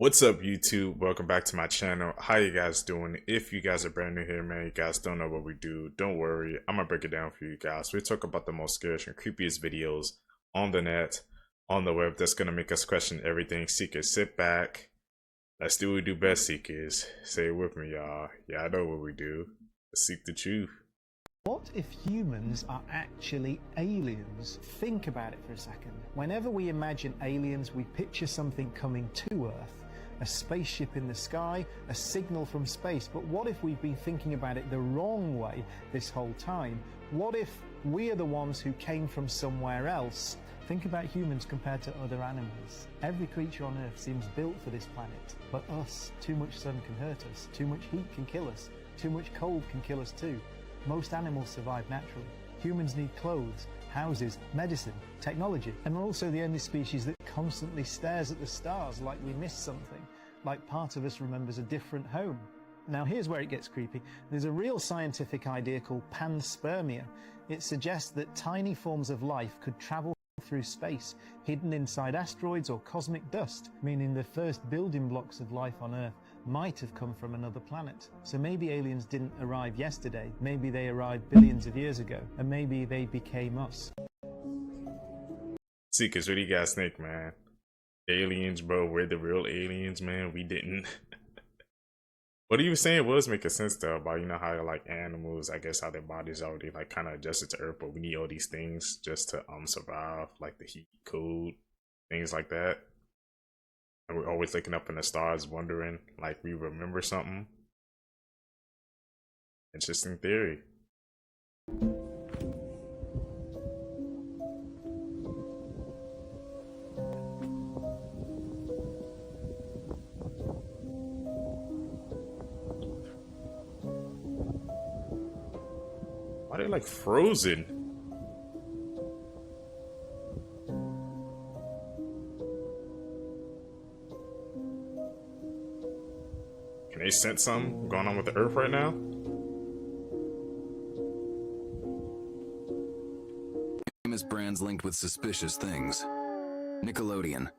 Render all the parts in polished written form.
What's up, YouTube? Welcome back to my channel. How you guys doing? If you guys are brand new here, man, you guys don't know what we do, don't worry, I'm gonna break it down for you guys. We talk about the most scariest and creepiest videos on the net, on the web, that's gonna make us question everything. Seekers, sit back, let's do what we do best. Seekers, say it with me, y'all. Yeah, I know what we do. Let's seek the truth. What if humans are actually aliens? Think about it for a second. Whenever we imagine aliens, we picture something coming to Earth. A spaceship in the sky, a signal from space. But what if we've been thinking about it the wrong way this whole time? What if we are the ones who came from somewhere else? Think about humans compared to other animals. Every creature on Earth seems built for this planet. But us, too much sun can hurt us. Too much heat can kill us. Too much cold can kill us too. Most animals survive naturally. Humans need clothes, houses, medicine, technology, and we're also the only species that constantly stares at the stars like we missed something, like part of us remembers a different home. Now here's where it gets creepy. There's a real scientific idea called panspermia. It suggests that tiny forms of life could travel through space, hidden inside asteroids or cosmic dust, meaning the first building blocks of life on Earth might have come from another planet. So maybe aliens didn't arrive yesterday, maybe they arrived billions of years ago, and maybe they became us. Seekers, what do you guys think, man? Aliens, bro, we're the real aliens, man. We didn't. What he was saying was making sense though, about how like animals, I guess how their bodies already like kind of adjusted to Earth, but we need all these things just to survive, like the heat, cold, things like that. And we're always looking up in the stars, wondering like we remember something. Interesting theory. Why are they like frozen? Can they sense something going on with the Earth right now? Famous brands linked with suspicious things. Nickelodeon.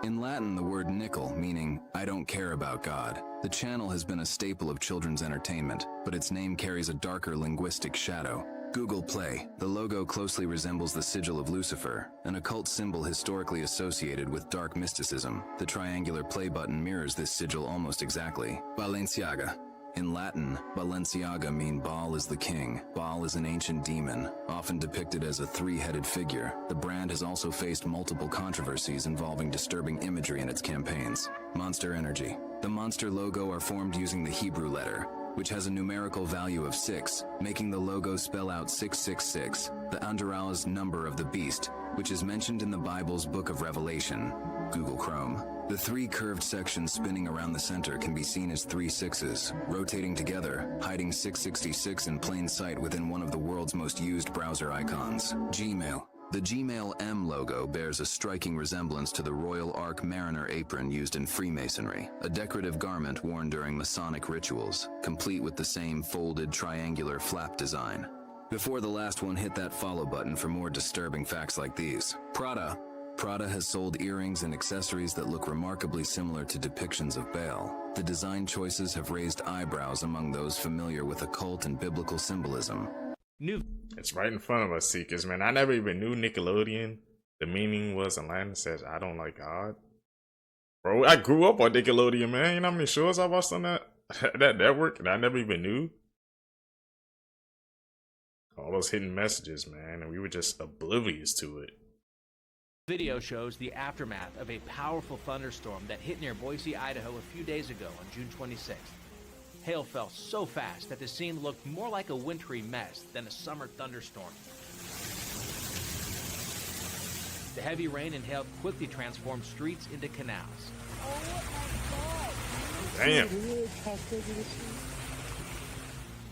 In Latin, the word nickel, meaning I don't care about God. The channel has been a staple of children's entertainment, but its name carries a darker linguistic shadow. Google Play. The logo closely resembles the sigil of Lucifer, an occult symbol historically associated with dark mysticism. The triangular play button mirrors this sigil almost exactly. Balenciaga. In Latin, Balenciaga means Baal is the king. Baal is an ancient demon, often depicted as a three-headed figure. The brand has also faced multiple controversies involving disturbing imagery in its campaigns. Monster Energy. The Monster logo are formed using the Hebrew letter, which has a numerical value of 6, making the logo spell out 666, the Andorra's number of the beast, which is mentioned in the Bible's Book of Revelation. Google Chrome. The 3 curved sections spinning around the center can be seen as 3 sixes, rotating together, hiding 666 in plain sight within one of the world's most used browser icons. Gmail. The Gmail M logo bears a striking resemblance to the Royal Ark Mariner apron used in Freemasonry, a decorative garment worn during Masonic rituals, complete with the same folded triangular flap design. Before the last one, hit that follow button for more disturbing facts like these. Prada. Prada has sold earrings and accessories that look remarkably similar to depictions of Baal. The design choices have raised eyebrows among those familiar with occult and biblical symbolism. It's right in front of us, Seekers, man. I never even knew Nickelodeon. The meaning was in Latin says, I don't like God. Bro, I grew up on Nickelodeon, man. You know how many shows I watched on that network and I never even knew? All those hidden messages, man, and we were just oblivious to it. Video shows the aftermath of a powerful thunderstorm that hit near Boise, Idaho a few days ago on June 26th. Hail fell so fast that the scene looked more like a wintry mess than a summer thunderstorm. The heavy rain and hail quickly transformed streets into canals. Damn.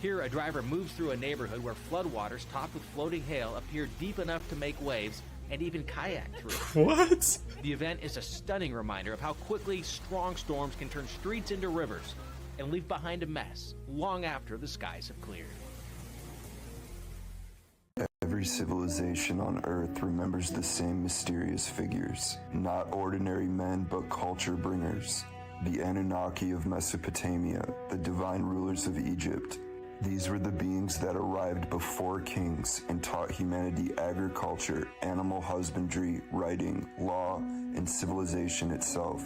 Here, a driver moves through a neighborhood where floodwaters topped with floating hail appear deep enough to make waves and even kayak through. What? The event is a stunning reminder of how quickly strong storms can turn streets into rivers and leave behind a mess long after the skies have cleared. Every civilization on Earth remembers the same mysterious figures, not ordinary men but culture bringers. the Anunnaki of Mesopotamia, the divine rulers of Egypt. These were the beings that arrived before kings and taught humanity agriculture, animal husbandry, writing, law, and civilization itself.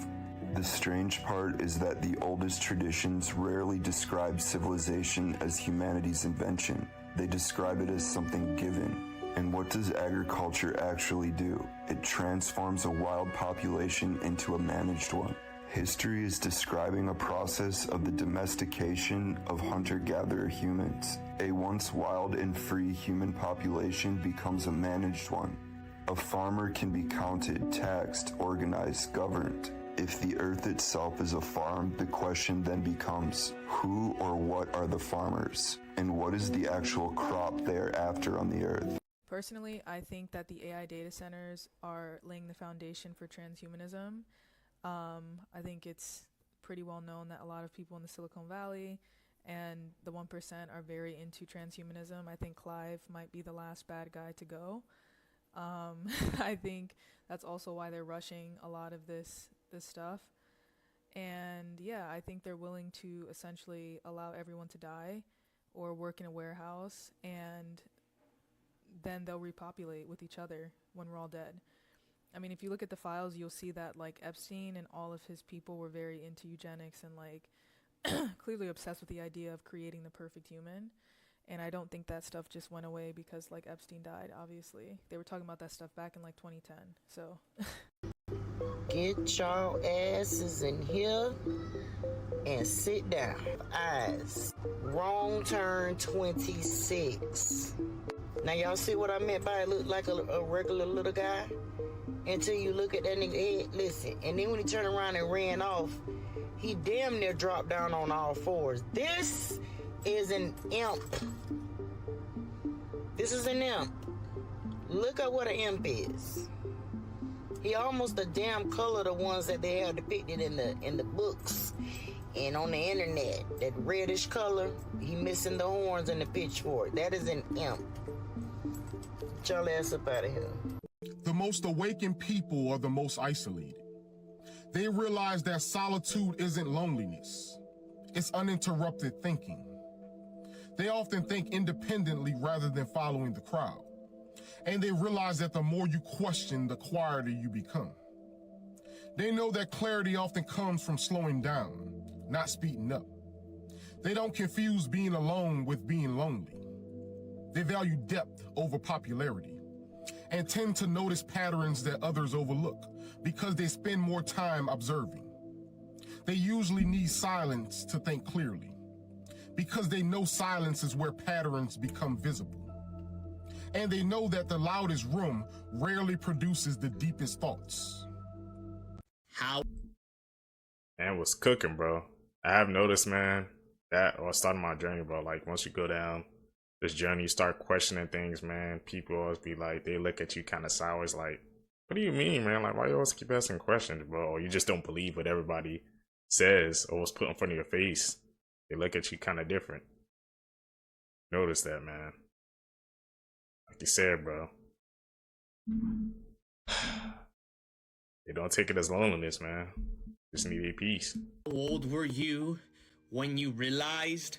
The strange part is that the oldest traditions rarely describe civilization as humanity's invention. They describe it as something given. And what does agriculture actually do? It transforms a wild population into a managed one. History is describing a process of the domestication of hunter-gatherer humans. A once wild and free human population becomes a managed one. A farmer can be counted, taxed, organized, governed. If the earth itself is a farm, the question then becomes, who or what are the farmers? And what is the actual crop thereafter on the earth? Personally, I think that the AI data centers are laying the foundation for transhumanism. I think it's pretty well known that a lot of people in the Silicon Valley and the 1% are very into transhumanism. I think Clive might be the last bad guy to go. I think that's also why they're rushing a lot of this stuff. And yeah, I think they're willing to essentially allow everyone to die or work in a warehouse, and then they'll repopulate with each other when we're all dead. I mean, if you look at the files, you'll see that like Epstein and all of his people were very into eugenics and like clearly obsessed with the idea of creating the perfect human. And I don't think that stuff just went away because like Epstein died, obviously. They were talking about that stuff back in like 2010, so. Get your asses in here and sit down. Eyes. Wrong turn 26. Now y'all see what I meant by it look like a regular little guy? Until you look at that nigga head, listen. And then when he turned around and ran off, he damn near dropped down on all fours. This is an imp. This is an imp. Look at what an imp is. He almost the damn color the ones that they have depicted in the books and on the internet. That reddish color, he missing the horns and the pitchfork. That is an imp. Get y'all ass up out of here. The most awakened people are the most isolated. They realize that solitude isn't loneliness. It's uninterrupted thinking. They often think independently rather than following the crowd. And they realize that the more you question, the quieter you become. They know that clarity often comes from slowing down, not speeding up. They don't confuse being alone with being lonely. They value depth over popularity and tend to notice patterns that others overlook because they spend more time observing. They usually need silence to think clearly because they know silence is where patterns become visible. And they know that the loudest room rarely produces the deepest thoughts. How? Man, what's cooking, bro? I have noticed, man, that or starting my journey, bro. Like once you go down this journey, you start questioning things, man. People always be like, they look at you kind of sour. It's like, what do you mean, man? Like, why you always keep asking questions, bro? Or you just don't believe what everybody says or what's put in front of your face. They look at you kind of different. Notice that, man. Like you said, bro. They don't take it as loneliness, man. Just need a peace. How old were you when you realized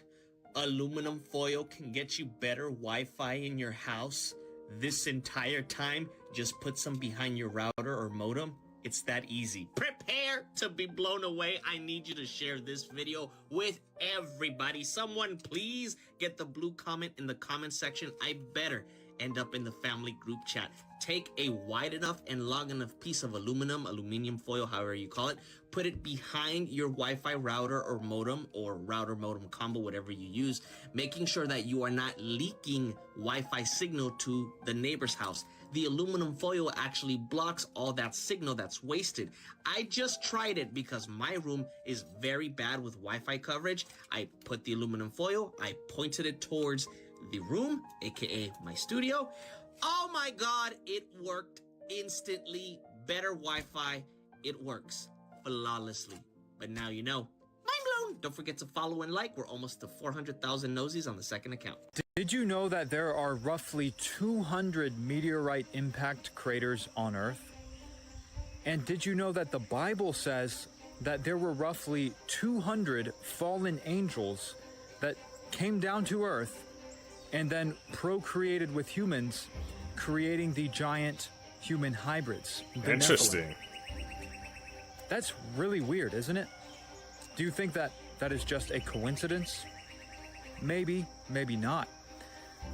aluminum foil can get you better Wi-Fi in your house? This entire time, just put some behind your router or modem. It's that easy. Prepare to be blown away. I need you to share this video with everybody. Someone please get the blue comment in the comment section. I better end up in the family group chat. Take a wide enough and long enough piece of aluminium foil, however you call it, put it behind your Wi-Fi router or router modem combo, whatever you use, making sure that you are not leaking Wi-Fi signal to the neighbor's house. The aluminum foil actually blocks all that signal that's wasted. I just tried it because my room is very bad with Wi-Fi coverage. I put the aluminum foil, I pointed it towards the room, aka my studio. Oh my god, it worked instantly. Better Wi-Fi. It works flawlessly. But now you know. Mind blown. Don't forget to follow and like. We're almost to 400,000 nosies on the second account. Did you know that there are roughly 200 meteorite impact craters on Earth? And did you know that the Bible says that there were roughly 200 fallen angels that came down to Earth and then procreated with humans, creating the giant human hybrids. The Interesting. Nephilim. That's really weird, isn't it? Do you think that that is just a coincidence? Maybe, maybe not.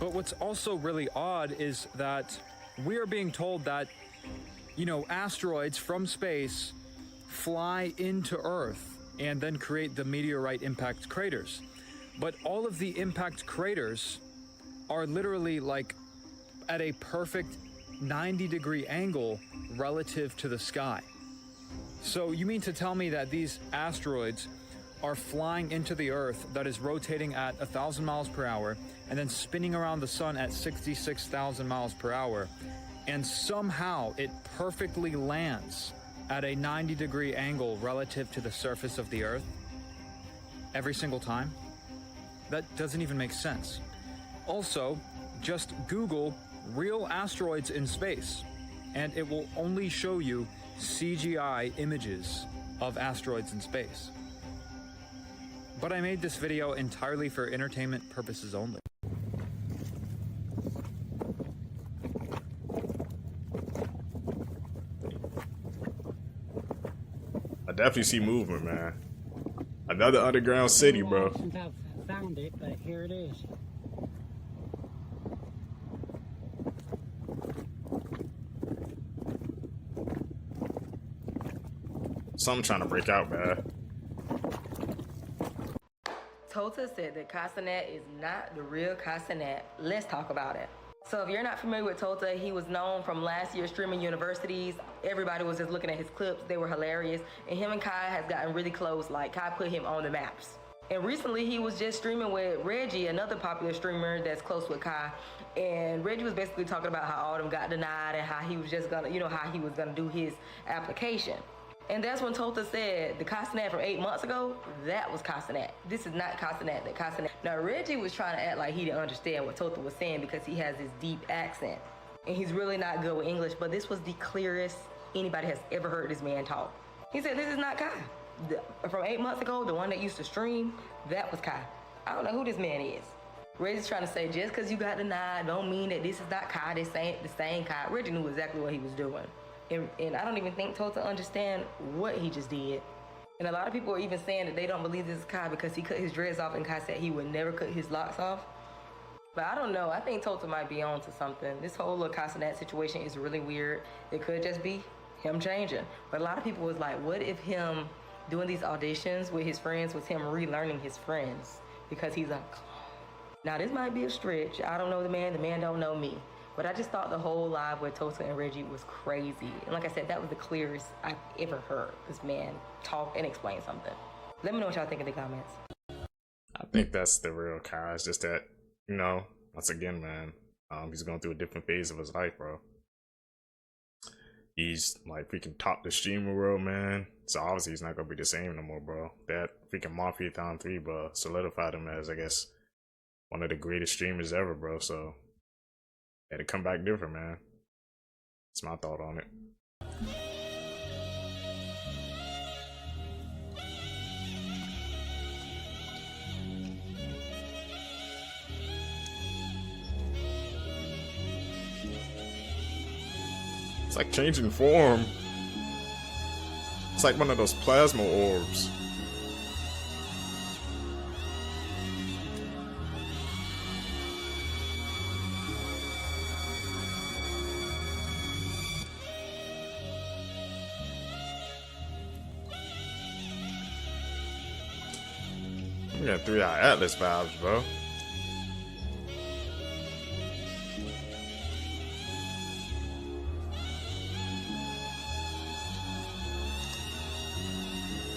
But what's also really odd is that we are being told that, you know, asteroids from space fly into Earth and then create the meteorite impact craters. But all of the impact craters are literally like at a perfect 90-degree angle relative to the sky. So you mean to tell me that these asteroids are flying into the Earth that is rotating at 1,000 miles per hour and then spinning around the sun at 66,000 miles per hour, and somehow it perfectly lands at a 90-degree angle relative to the surface of the Earth every single time? That doesn't even make sense. Also, just Google real asteroids in space, and it will only show you CGI images of asteroids in space. But I made this video entirely for entertainment purposes only. I definitely see movement, man. Another underground city, bro. Since I've found it, but here it is. Something trying to break out, man. Tota said that Castanet is not the real Castanet. Let's talk about it. So if you're not familiar with Tota, he was known from last year's streaming universities. Everybody was just looking at his clips. They were hilarious. And him and Kai has gotten really close. Like, Kai put him on the maps. And recently he was just streaming with Reggie, another popular streamer that's close with Kai. And Reggie was basically talking about how all of them got denied and how he was just gonna, you know, how he was gonna do his application. And that's when Tota said the Castanet from 8 months ago, that was Castanet. This is not Castanet, that Castanet. Now Reggie was trying to act like he didn't understand what Tota was saying because he has this deep accent. And he's really not good with English, but this was the clearest anybody has ever heard this man talk. He said, this is not Kai. From 8 months ago, the one that used to stream, that was Kai. I don't know who this man is. Reggie's trying to say, just because you got denied don't mean that this is not Kai, this ain't the same Kai. Reggie knew exactly what he was doing. And I don't even think Tota understand what he just did. And a lot of people are even saying that they don't believe this is Kai because he cut his dreads off and Kai said he would never cut his locks off. But I don't know. I think Tota might be on to something. This whole little Castanet situation is really weird. It could just be him changing. But a lot of people was like, what if him doing these auditions with his friends was him relearning his friends because he's a clone? Now this might be a stretch. I don't know the man don't know me. But I just thought the whole live with Tota and Reggie was crazy. And like I said, that was the clearest I've ever heard this man talk and explain something. Let me know what y'all think in the comments. I think that's the real Kai. It's just that, you know, once again, man, he's going through a different phase of his life, bro. He's like freaking top the streamer world, man. So obviously he's not going to be the same no more, bro. That freaking Mafia Town 3, bro, solidified him as, I guess, one of the greatest streamers ever, bro. So had to come back different, man. That's my thought on it. It's like changing form. It's like one of those plasma orbs. You got 3-Eye Atlas vibes, bro.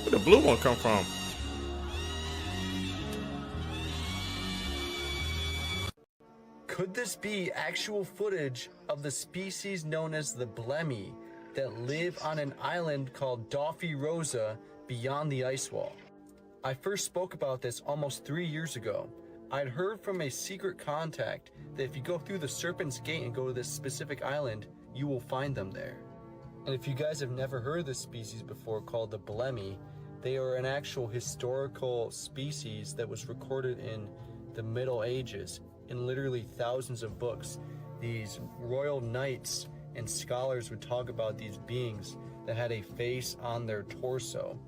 Where'd the blue one come from? Could this be actual footage of the species known as the Blemmy that live on an island called Dauphi Rosa beyond the ice wall? I first spoke about this almost 3 years ago. I'd heard from a secret contact that if you go through the Serpent's Gate and go to this specific island, you will find them there. And if you guys have never heard of this species before called the Blemmy, They are an actual historical species that was recorded in the Middle Ages in literally thousands of books. These royal knights and scholars would talk about these beings that had a face on their torso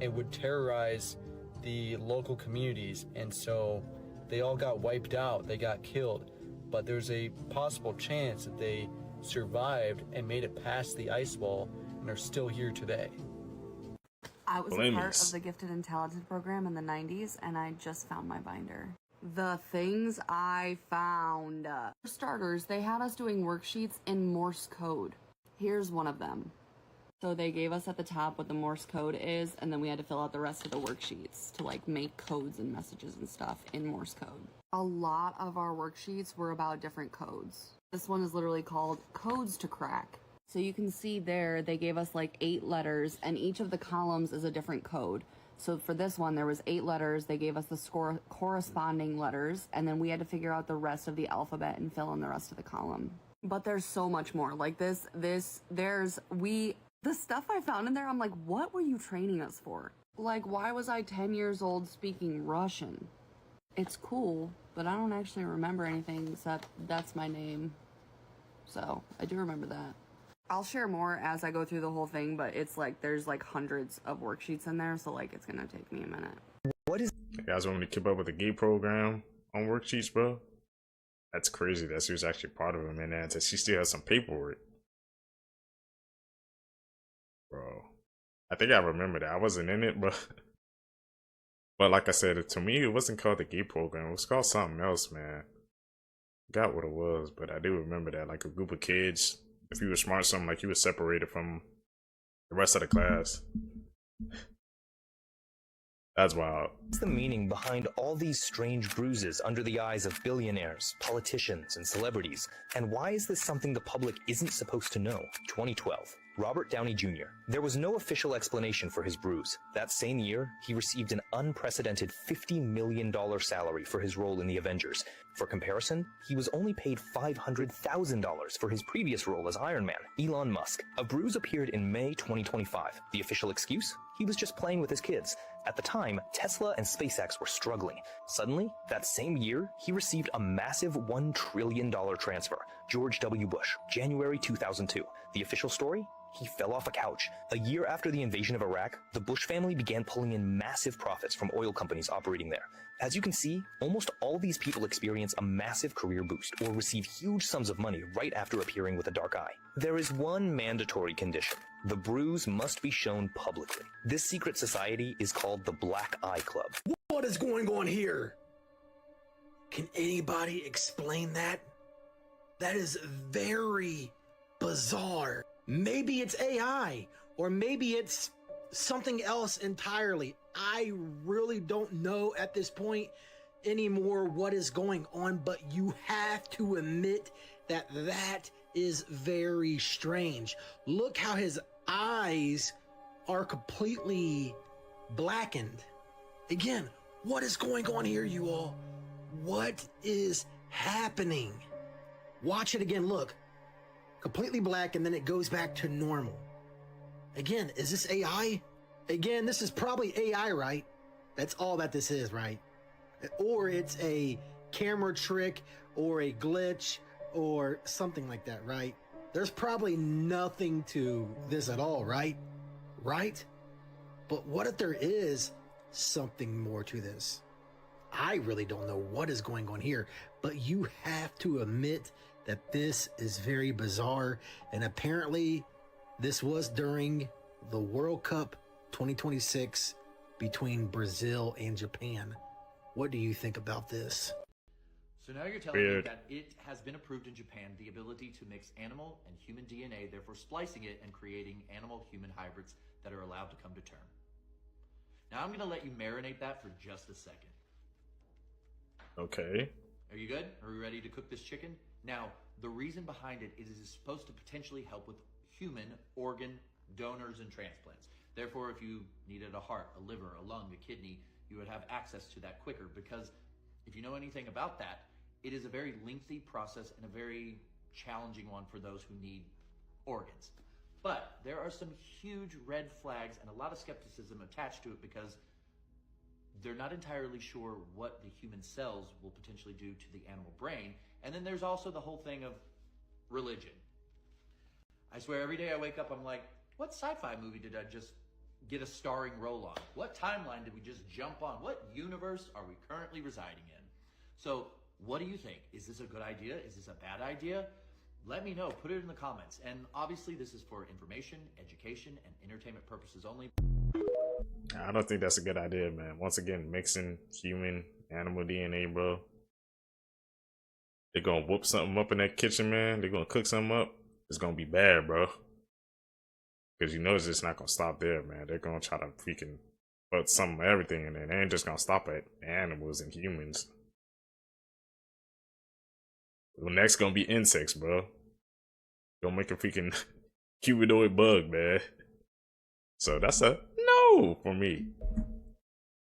and would terrorize the local communities, and so they all got wiped out, they got killed. But there's a possible chance that they survived and made it past the ice wall and are still here today. I was a part of the Gifted and Talented program in the 90s, and I just found my binder. The things I found. For starters, they had us doing worksheets in Morse code. Here's one of them. So they gave us at the top what the Morse code is, and then we had to fill out the rest of the worksheets to like make codes and messages and stuff in Morse code. A lot of our worksheets were about different codes. This one is literally called Codes to Crack. So you can see there, they gave us like 8 letters, and each of the columns is a different code. So for this one, there was 8 letters. They gave us the corresponding letters, and then we had to figure out the rest of the alphabet and fill in the rest of the column. But there's so much more. Like the stuff I found in there, I'm like, what were you training us for? Like, why was I 10 years old speaking Russian? It's cool, but I don't actually remember anything except that's my name. So I do remember that. I'll share more as I go through the whole thing, but it's like there's like hundreds of worksheets in there, so like it's gonna take me a minute. What is? You guys want me to keep up with the GATE program on worksheets, bro? That's crazy that she was actually part of it, man. And she still has some paperwork, bro. I think I remember that. I wasn't in it, but like I said, to me, it wasn't called the GATE program. It was called something else, man. Forgot what it was, but I do remember that. Like a group of kids. If you were smart, something like you were separated from the rest of the class. That's wild. What's the meaning behind all these strange bruises under the eyes of billionaires, politicians, and celebrities? And why is this something the public isn't supposed to know? 2012. Robert Downey Jr. There was no official explanation for his bruise. That same year, he received an unprecedented $50 million salary for his role in the Avengers. For comparison, he was only paid $500,000 for his previous role as Iron Man. Elon Musk. A bruise appeared in May 2025. The official excuse? He was just playing with his kids. At the time, Tesla and SpaceX were struggling. Suddenly, that same year, he received a massive $1 trillion transfer. George W. Bush, January 2002. The official story? He fell off a couch. A year after the invasion of Iraq, the Bush family began pulling in massive profits from oil companies operating there. As you can see, almost all these people experience a massive career boost or receive huge sums of money right after appearing with a dark eye. There is one mandatory condition. The bruise must be shown publicly. This secret society is called the Black Eye Club. What is going on here? Can anybody explain that? That is very bizarre. Maybe it's AI, or maybe it's something else entirely. I really don't know at this point anymore what is going on, but you have to admit that that is very strange. Look how his eyes are completely blackened. Again, what is going on here, you all? What is happening? Watch it again, look. Completely black, and then it goes back to normal. Again, is this AI? Again, this is probably AI, right? That's all that this is, right? Or it's a camera trick or a glitch or something like that, right? There's probably nothing to this at all, right? Right? But what if there is something more to this? I really don't know what is going on here, but you have to admit that this is very bizarre, and apparently this was during the World Cup 2026 between Brazil and Japan. What do you think about this? So now you're telling me that it has been approved in Japan, the ability to mix animal and human DNA, therefore splicing it and creating animal-human hybrids that are allowed to come to term. Now I'm going to let you marinate that for just a second. Okay. Are you good? Are we ready to cook this chicken? Now, the reason behind it is it's supposed to potentially help with human organ donors and transplants. Therefore, if you needed a heart, a liver, a lung, a kidney, you would have access to that quicker, because if you know anything about that, it is a very lengthy process and a very challenging one for those who need organs. But there are some huge red flags and a lot of skepticism attached to it because they're not entirely sure what the human cells will potentially do to the animal brain. And then there's also the whole thing of religion. I swear every day I wake up, I'm like, what sci-fi movie did I just get a starring role on? What timeline did we just jump on? What universe are we currently residing in? So what do you think? Is this a good idea? Is this a bad idea? Let me know. Put it in the comments. And obviously this is for information, education, and entertainment purposes only. I don't think that's a good idea, man. Once again, mixing human animal DNA, bro. They're gonna whoop something up in that kitchen, man. They're gonna cook something up. It's gonna be bad, bro. Because you know it's just not gonna stop there, man. They're gonna try to freaking put some of everything in there. They ain't just gonna stop at animals and humans. The next gonna be insects, bro. Gonna make a freaking humanoid bug, man. So that's a no for me.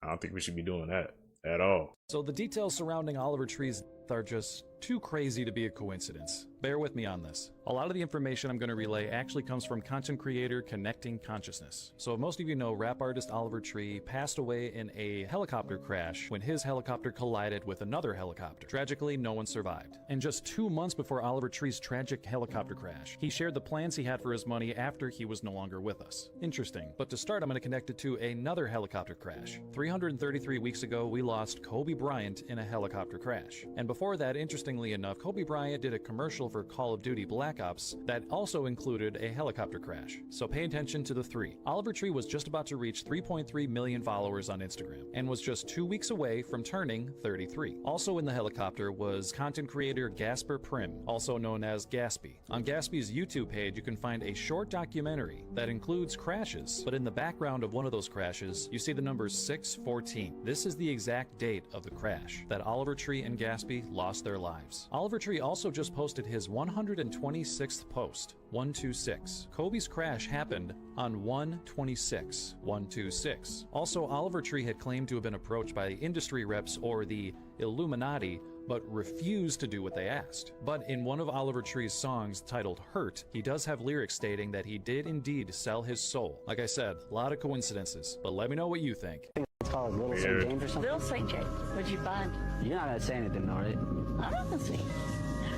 I don't think we should be doing that at all. So the details surrounding Oliver Tree's are just too crazy to be a coincidence. Bear with me on this. A lot of the information I'm going to relay actually comes from content creator Connecting Consciousness. So most of you know rap artist Oliver Tree passed away in a helicopter crash when his helicopter collided with another helicopter. Tragically, no one survived. And just 2 months before Oliver Tree's tragic helicopter crash, he shared the plans he had for his money after he was no longer with us. Interesting. But to start, I'm going to connect it to another helicopter crash. 333 weeks ago, we lost Kobe Bryant in a helicopter crash. And before that, interestingly enough, Kobe Bryant did a commercial for Call of Duty Black Ops that also included a helicopter crash. So pay attention to the three. Oliver Tree was just about to reach 3.3 million followers on Instagram and was just 2 weeks away from turning 33. Also in the helicopter was content creator Gasper Prim, also known as Gaspy. On Gaspy's YouTube page, you can find a short documentary that includes crashes, but in the background of one of those crashes, you see the number 614. This is the exact date of the crash that Oliver Tree and Gaspy lost their lives. Oliver Tree also just posted his 126th post, 126. Kobe's crash happened on 126, 126. Also, Oliver Tree had claimed to have been approached by industry reps or the Illuminati, but refused to do what they asked. But in one of Oliver Tree's songs titled Hurt, he does have lyrics stating that he did indeed sell his soul. Like I said, a lot of coincidences, but let me know what you think. It's called Little St. James or something? Little St. James. What'd you find? You're not gonna say anything, right? I'm not gonna say.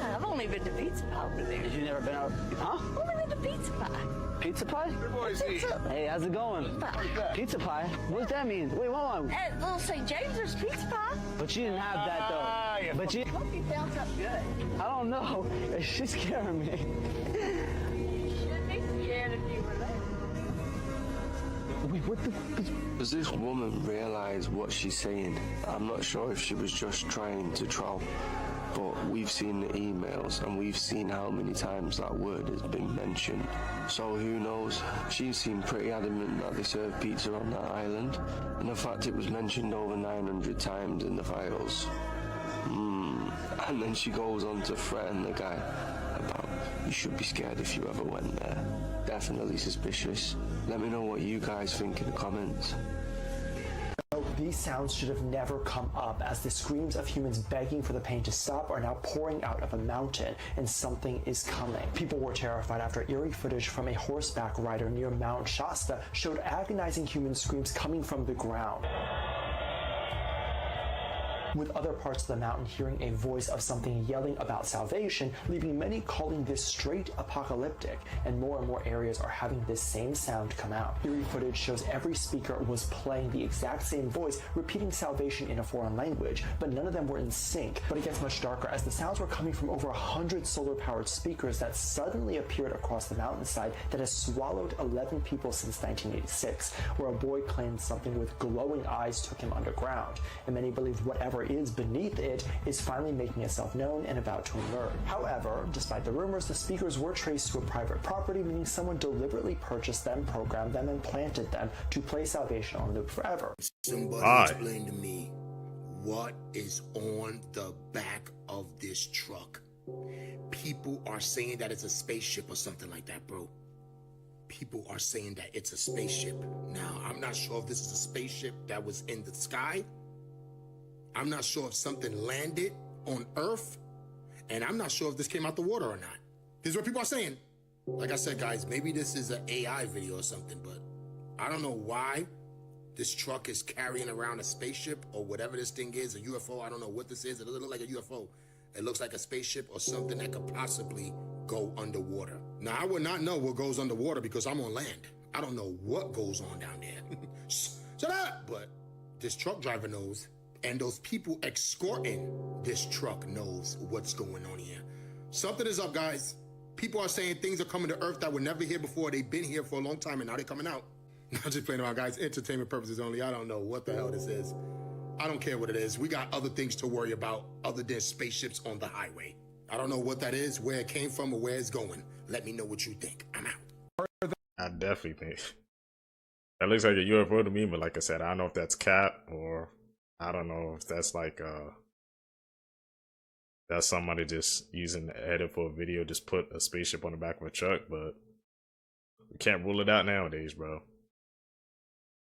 I've only been to Pizza Pie over there. You've never been out, huh? Only been to Pizza Pie. Pizza Pie? Hey, how's it going? Pizza Pie? What does that mean? Wait, hold on. At Little St. James, there's Pizza Pie. But you didn't have that though. But you. I hope you found something good. I don't know. She's scaring me. You should be scared if you were there. Wait, what the? Does this woman realize what she's saying? I'm not sure if she was just trying to troll, but we've seen the emails and we've seen how many times that word has been mentioned. So who knows? She seemed pretty adamant that they serve pizza on that island, and the fact it was mentioned over 900 times in the files. And then she goes on to threaten the guy about, you should be scared if you ever went there. Definitely suspicious. Let me know what you guys think in the comments. These sounds should have never come up, as the screams of humans begging for the pain to stop are now pouring out of a mountain, and something is coming. People were terrified after eerie footage from a horseback rider near Mount Shasta showed agonizing human screams coming from the ground, with other parts of the mountain hearing a voice of something yelling about salvation, leaving many calling this straight apocalyptic, and more areas are having this same sound come out. Eerie footage shows every speaker was playing the exact same voice, repeating salvation in a foreign language, but none of them were in sync. But it gets much darker, as the sounds were coming from over 100 solar-powered speakers that suddenly appeared across the mountainside that has swallowed 11 people since 1986, where a boy claimed something with glowing eyes took him underground, and many believe whatever is beneath it is finally making itself known and about to emerge. However, despite the rumors, the speakers were traced to a private property, meaning someone deliberately purchased them, programmed them, and planted them to play salvation on loop forever. Somebody explain to me what is on the back of this truck. People are saying that it's a spaceship or something like that, bro. People are saying that it's a spaceship. Now, I'm not sure if this is a spaceship that was in the sky. I'm not sure if something landed on Earth, and I'm not sure if this came out the water or not. This is what people are saying. Like I said, guys, maybe this is an AI video or something, but I don't know why this truck is carrying around a spaceship or whatever this thing is, a UFO. I don't know what this is. It doesn't look like a UFO. It looks like a spaceship or something that could possibly go underwater. Now, I would not know what goes underwater because I'm on land. I don't know what goes on down there. Shut up! But this truck driver knows, and those people escorting this truck knows what's going on here. Something is up, guys. People are saying things are coming to Earth that were never here before. They've been here for a long time, and now they're coming out. I'm just playing around, guys. Entertainment purposes only. I don't know what the hell this is. I don't care what it is. We got other things to worry about other than spaceships on the highway. I don't know what that is, where it came from, or where it's going. Let me know what you think. I'm out. I definitely think that looks like a UFO to me, but like I said, I don't know if that's Cap or I don't know if that's like that's somebody just using the edit for a video, just put a spaceship on the back of a truck, but we can't rule it out nowadays, bro.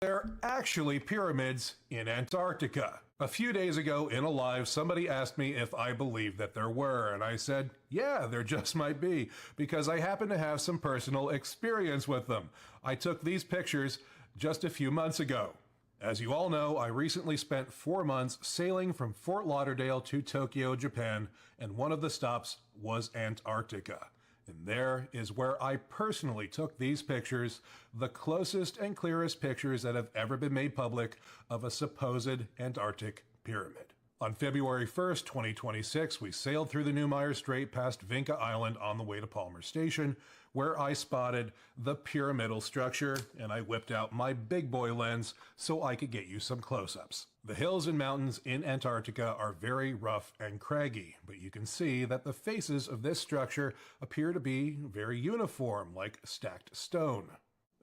They're actually pyramids in Antarctica. A few days ago in a live, somebody asked me if I believed that there were, and I said, yeah, there just might be, because I happen to have some personal experience with them. I took these pictures just a few months ago. As you all know, I recently spent 4 months sailing from Fort Lauderdale to Tokyo, Japan, and one of the stops was Antarctica. And there is where I personally took these pictures, the closest and clearest pictures that have ever been made public of a supposed Antarctic pyramid. On February 1st, 2026, we sailed through the Neumayer Strait past Vinca Island on the way to Palmer Station, where I spotted the pyramidal structure, and I whipped out my big boy lens so I could get you some close-ups. The hills and mountains in Antarctica are very rough and craggy, but you can see that the faces of this structure appear to be very uniform, like stacked stone.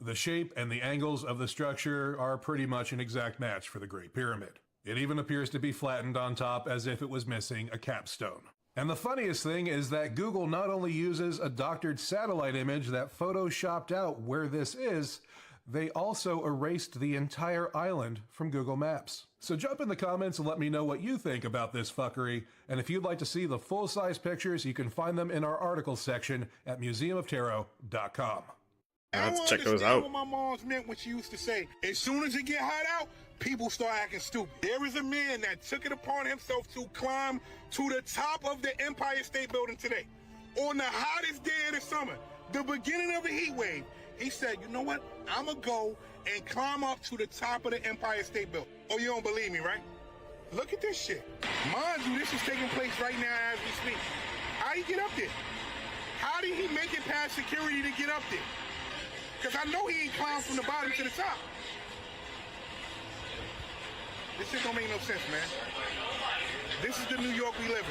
The shape and the angles of the structure are pretty much an exact match for the Great Pyramid. It even appears to be flattened on top as if it was missing a capstone. And the funniest thing is that Google not only uses a doctored satellite image that photoshopped out where this is, they also erased the entire island from Google Maps. So jump in the comments and let me know what you think about this fuckery, and if you'd like to see the full-size pictures, you can find them in our articles section at museumoftarot.com. I have to check those out. What my mom's meant when she used to say, as soon as it get hot out, people start acting stupid. There is a man that took it upon himself to climb to the top of the Empire State Building today. On the hottest day of the summer, the beginning of a heat wave, he said, you know what? I'm going to go and climb up to the top of the Empire State Building. Oh, you don't believe me, right? Look at this shit. Mind you, this is taking place right now as we speak. How did he get up there? How did he make it past security to get up there? Because I know he ain't climbed from the bottom to the top. This shit don't make no sense, man. This is the New York we live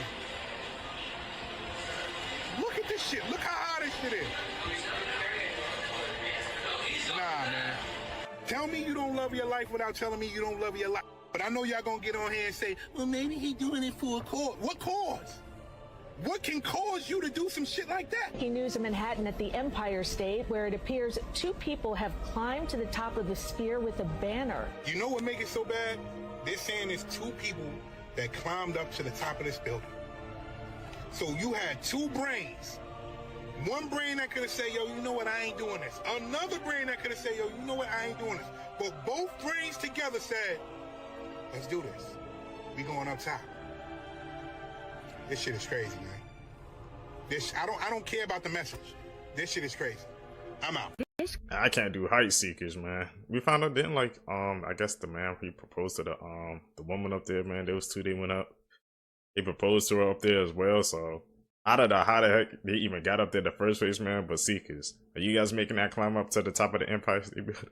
in. Look at this shit. Look how high this shit is. Nah, man. Tell me you don't love your life without telling me you don't love your life. But I know y'all gonna get on here and say, well, maybe he doing it for a cause. What cause? What can cause you to do some shit like that? Breaking news in Manhattan at the Empire State, where it appears 2 people have climbed to the top of the sphere with a banner. You know what makes it so bad? They're saying there's 2 people that climbed up to the top of this building. So you had 2 brains. One brain that could have said, yo, you know what, I ain't doing this. Another brain that could have said, yo, you know what, I ain't doing this. But both brains together said, let's do this. We going up top. This shit is crazy, man. I don't care about the message. This shit is crazy. I'm out. I can't do height seekers, man. We found out then, like, I guess the man he proposed to the woman up there, man. There was 2 they went up. He proposed to her up there as well. So I don't know how the heck they even got up there in the first place, man. But seekers, are you guys making that climb up to the top of the Empire State Building?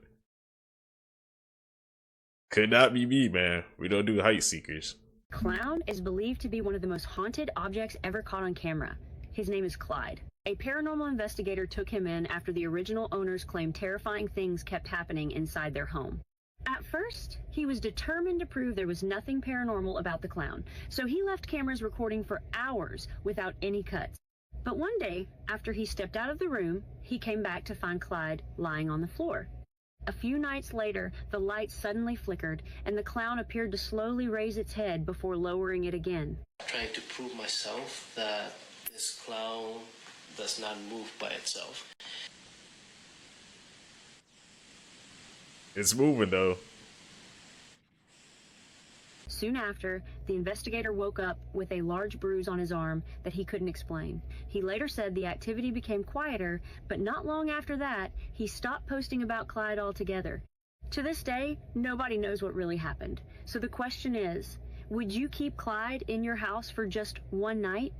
Could not be me, man. We don't do height seekers. Clown is believed to be one of the most haunted objects ever caught on camera. His name is Clyde. A paranormal investigator took him in after the original owners claimed terrifying things kept happening inside their home. At first, he was determined to prove there was nothing paranormal about the clown, so he left cameras recording for hours without any cuts. But one day, after he stepped out of the room, he came back to find Clyde lying on the floor. A few nights later, the light suddenly flickered, and the clown appeared to slowly raise its head before lowering it again. Trying to prove myself that this clown does not move by itself. It's moving though. Soon after, the investigator woke up with a large bruise on his arm that he couldn't explain. He later said the activity became quieter, but not long after that, he stopped posting about Clyde altogether. To this day, nobody knows what really happened. So the question is, would you keep Clyde in your house for just one night?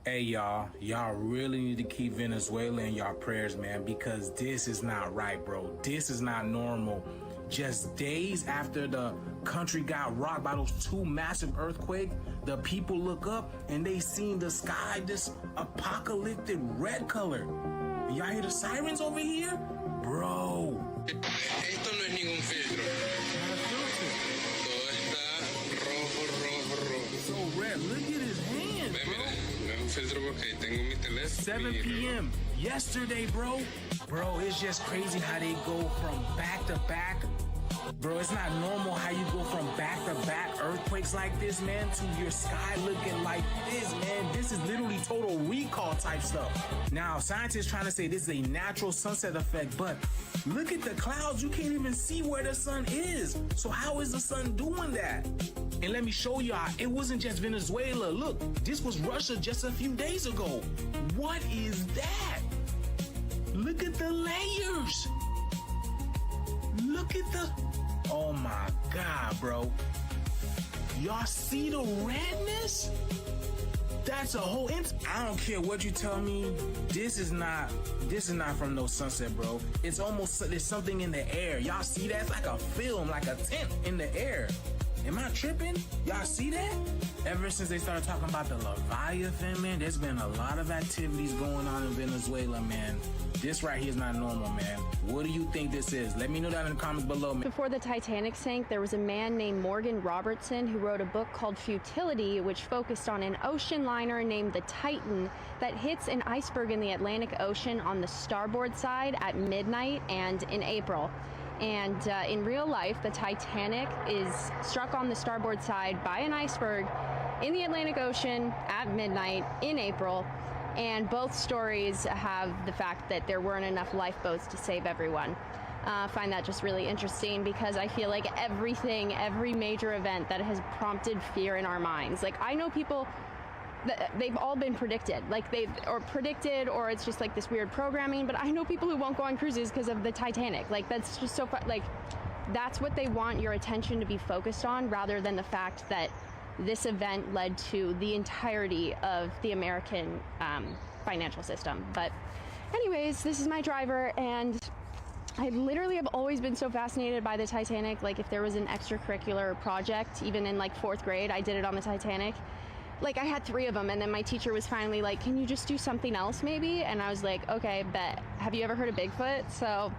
Hey y'all really need to keep Venezuela in y'all prayers, man, because this is not right, bro. This is not normal. Just days after the country got rocked by those two massive earthquakes, the people look up and they seen the sky this apocalyptic red color. Y'all hear the sirens over here? Bro. Esto no es ningún filtro. Todo está rojo. So red, look at his hands, bro. No es un filtro porque tengo mi teléfono. 7 p.m. yesterday, bro. Bro, it's just crazy how they go from back to back. Bro, it's not normal how you go from back-to-back earthquakes like this, man, to your sky looking like this, man. This is literally total recall type stuff. Now, scientists trying to say this is a natural sunset effect, but look at the clouds. You can't even see where the sun is. So how is the sun doing that? And let me show y'all, it wasn't just Venezuela. Look, this was Russia just a few days ago. What is that? Look at the layers. Look at the... Oh my God, bro. Y'all see the redness? That's a whole... I don't care what you tell me. This is not from no sunset, bro. It's almost... There's something in the air. Y'all see that? It's like a film, like a tent in the air. Am I tripping? Y'all see that? Ever since they started talking about the Leviathan, man, there's been a lot of activities going on in Venezuela, man. This right here is not normal, man. What do you think this is? Let me know that in the comments below, man. Before the Titanic sank, there was a man named Morgan Robertson who wrote a book called Futility, which focused on an ocean liner named the Titan that hits an iceberg in the Atlantic Ocean on the starboard side at midnight and in April. And in real life, the Titanic is struck on the starboard side by an iceberg in the Atlantic Ocean at midnight in April. And both stories have the fact that there weren't enough lifeboats to save everyone. I find that just really interesting because I feel like every major event that has prompted fear in our minds. Like, I know people, they've all been predicted. Like, or it's just like this weird programming, but I know people who won't go on cruises because of the Titanic. Like, that's just so fun. Like, that's what they want your attention to be focused on, rather than the fact that this event led to the entirety of the American financial system. But anyways, this is my driver, and I literally have always been so fascinated by the Titanic. Like, if there was an extracurricular project, even in like 4th grade, I did it on the Titanic. Like, I had 3 of them, and then my teacher was finally like, can you just do something else maybe? And I was like, okay, bet. Have you ever heard of Bigfoot? So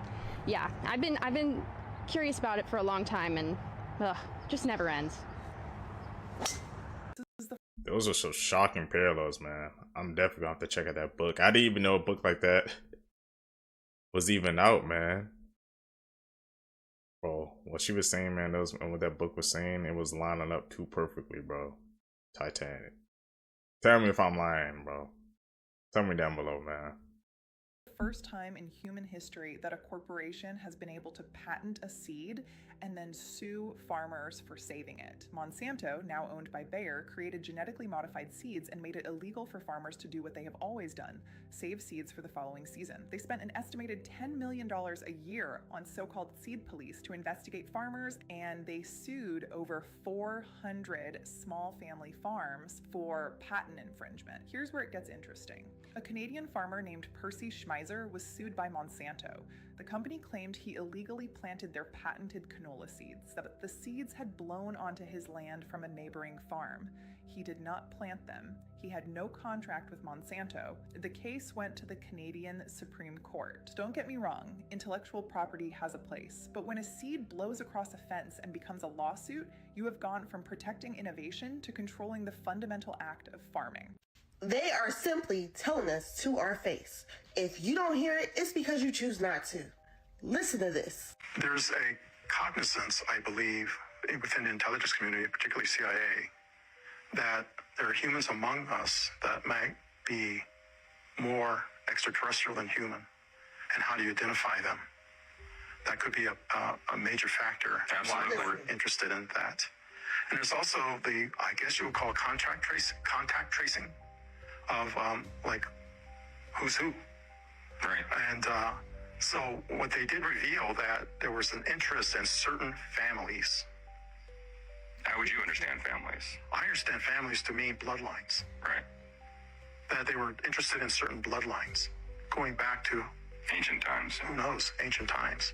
yeah, I've been curious about it for a long time, and just never ends. Those are some shocking parallels, man. I'm definitely gonna have to check out that book. I didn't even know a book like that was even out, man. Bro, what she was saying, man, what that book was saying, it was lining up too perfectly, bro. Titanic. Tell me if I'm lying, bro. Tell me down below, man. First time in human history that a corporation has been able to patent a seed and then sue farmers for saving it. Monsanto, now owned by Bayer, created genetically modified seeds and made it illegal for farmers to do what they have always done, save seeds for the following season. They spent an estimated $10 million a year on so-called seed police to investigate farmers, and they sued over 400 small family farms for patent infringement. Here's where it gets interesting. A Canadian farmer named Percy Schmeiser was sued by Monsanto. The company claimed he illegally planted their patented canola seeds, that the seeds had blown onto his land from a neighboring farm. He did not plant them. He had no contract with Monsanto. The case went to the Canadian Supreme Court. Don't get me wrong, intellectual property has a place, but when a seed blows across a fence and becomes a lawsuit, you have gone from protecting innovation to controlling the fundamental act of farming. They are simply telling us to our face. If you don't hear it, it's because you choose not to. Listen to this. There's a cognizance, I believe, within the intelligence community, particularly CIA, that there are humans among us that might be more extraterrestrial than human? And how do you identify them? That could be a major factor in why we're interested in that. And there's also the, I guess you would call contact tracing of like who's who. Right. And so what they did reveal that there was an interest in certain families. How would you understand families? I understand families to mean bloodlines. Right. That they were interested in certain bloodlines going back to ancient times. Who knows? Ancient times.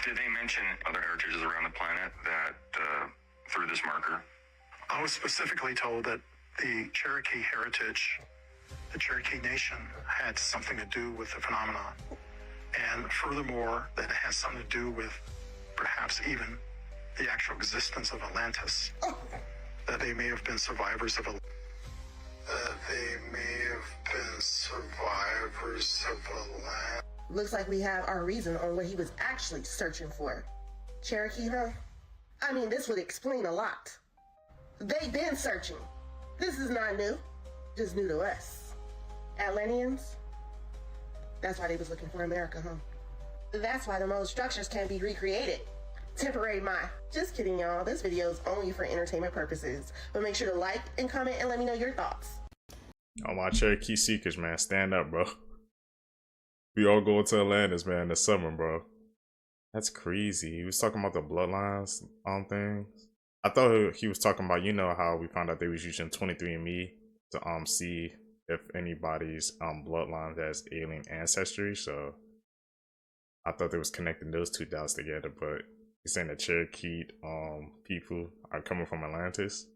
Did they mention other heritages around the planet that through this marker? I was specifically told that the Cherokee heritage, the Cherokee Nation, had something to do with the phenomenon. And furthermore, that it has something to do with perhaps even the actual existence of Atlantis. That they may have been survivors of Atlantis. Looks like we have our reason on what he was actually searching for. Cherokee, huh? I mean, this would explain a lot. They've been searching. This is not new. Just new to us. Atlanteans? That's why they was looking for America, huh? That's why the old structures can't be recreated. Temporary mind. Just kidding, y'all. This video is only for entertainment purposes. But make sure to like and comment and let me know your thoughts. All my Cherokee Seekers, man, stand up, bro. We all going to Atlantis, man, this summer, bro. That's crazy. He was talking about the bloodlines things. I thought he was talking about, you know, how we found out they was using 23andMe to see if anybody's bloodline has alien ancestry. So I thought they was connecting those two dots together, but he's saying the Cherokee people are coming from Atlantis.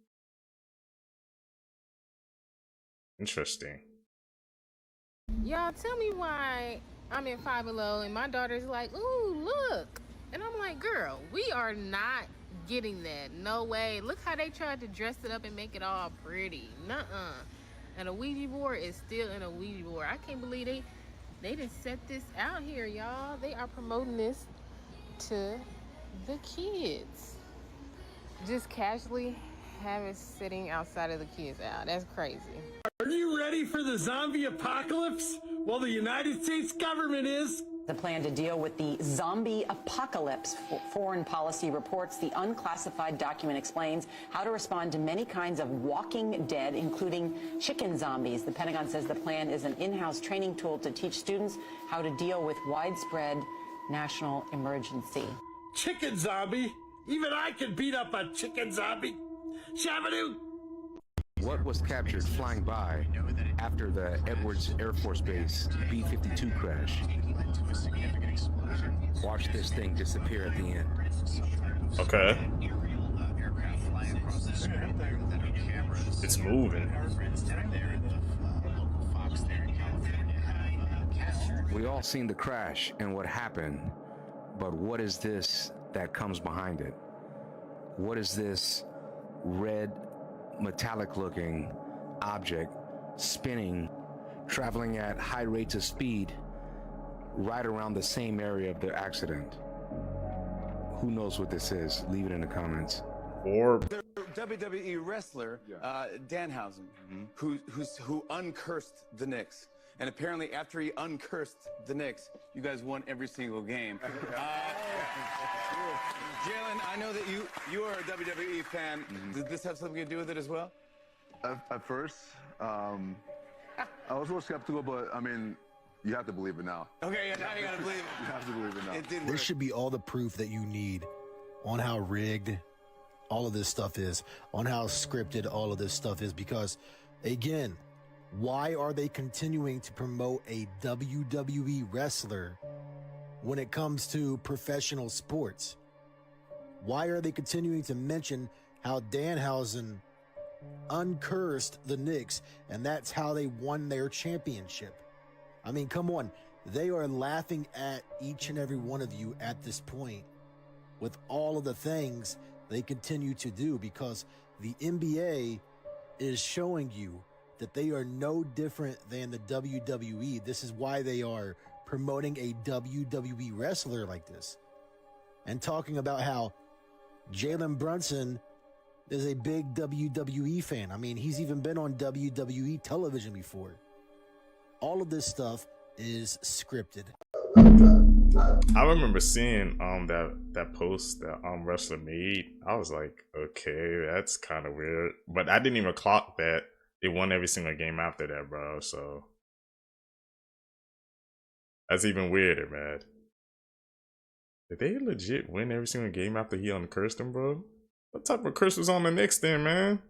Interesting. Y'all tell me why I'm in Five Below and my daughter's like, ooh, look. And I'm like, girl, we are not getting that. No way. Look how they tried to dress it up and make it all pretty. Nuh-uh. And a Ouija board is still in a Ouija board. I can't believe they didn't set this out here, y'all. They are promoting this to the kids. Just casually have it sitting outside of the kids' out. That's crazy. Are you ready for the zombie apocalypse? Well, the United States government is. The plan to deal with the zombie apocalypse. Foreign Policy reports the unclassified document explains how to respond to many kinds of walking dead, including chicken zombies. The Pentagon says the plan is an in-house training tool to teach students how to deal with widespread national emergency. Chicken zombie? Even I can beat up a chicken zombie. Shabadoo! What was captured flying by after the Edwards Air Force Base B-52 crash? Watch this thing disappear at the end. Okay. It's moving. We all seen the crash and what happened, but what is this that comes behind it? What is this red, metallic looking object spinning, traveling at high rates of speed right around the same area of the accident? Who knows what this is? Leave it in the comments. Or WWE wrestler Danhausen, who uncursed the Knicks. And apparently after he uncursed the Knicks, you guys won every single game. Jalen, I know that you are a WWE fan. Does this have something to do with it as well? At first, I was a little skeptical, but I mean, you have to believe it now. Okay, yeah, now you gotta believe it. You have to believe it now. It did work. This should be all the proof that you need on how rigged all of this stuff is, on how scripted all of this stuff is, because, again, why are they continuing to promote a WWE wrestler when it comes to professional sports? Why are they continuing to mention how Danhausen uncursed the Knicks and that's how they won their championship? I mean, come on. They are laughing at each and every one of you at this point with all of the things they continue to do, because the NBA is showing you that they are no different than the WWE. This is why they are promoting a WWE wrestler like this and talking about how Jalen Brunson is a big WWE fan. I mean, he's even been on WWE television before. All of this stuff is scripted. I remember seeing that post that wrestler made. I was like, okay, that's kind of weird. But I didn't even clock that they won every single game after that, bro. So that's even weirder, man. Did they legit win every single game after he uncursed them, bro? What type of curse was on the Knicks then, man?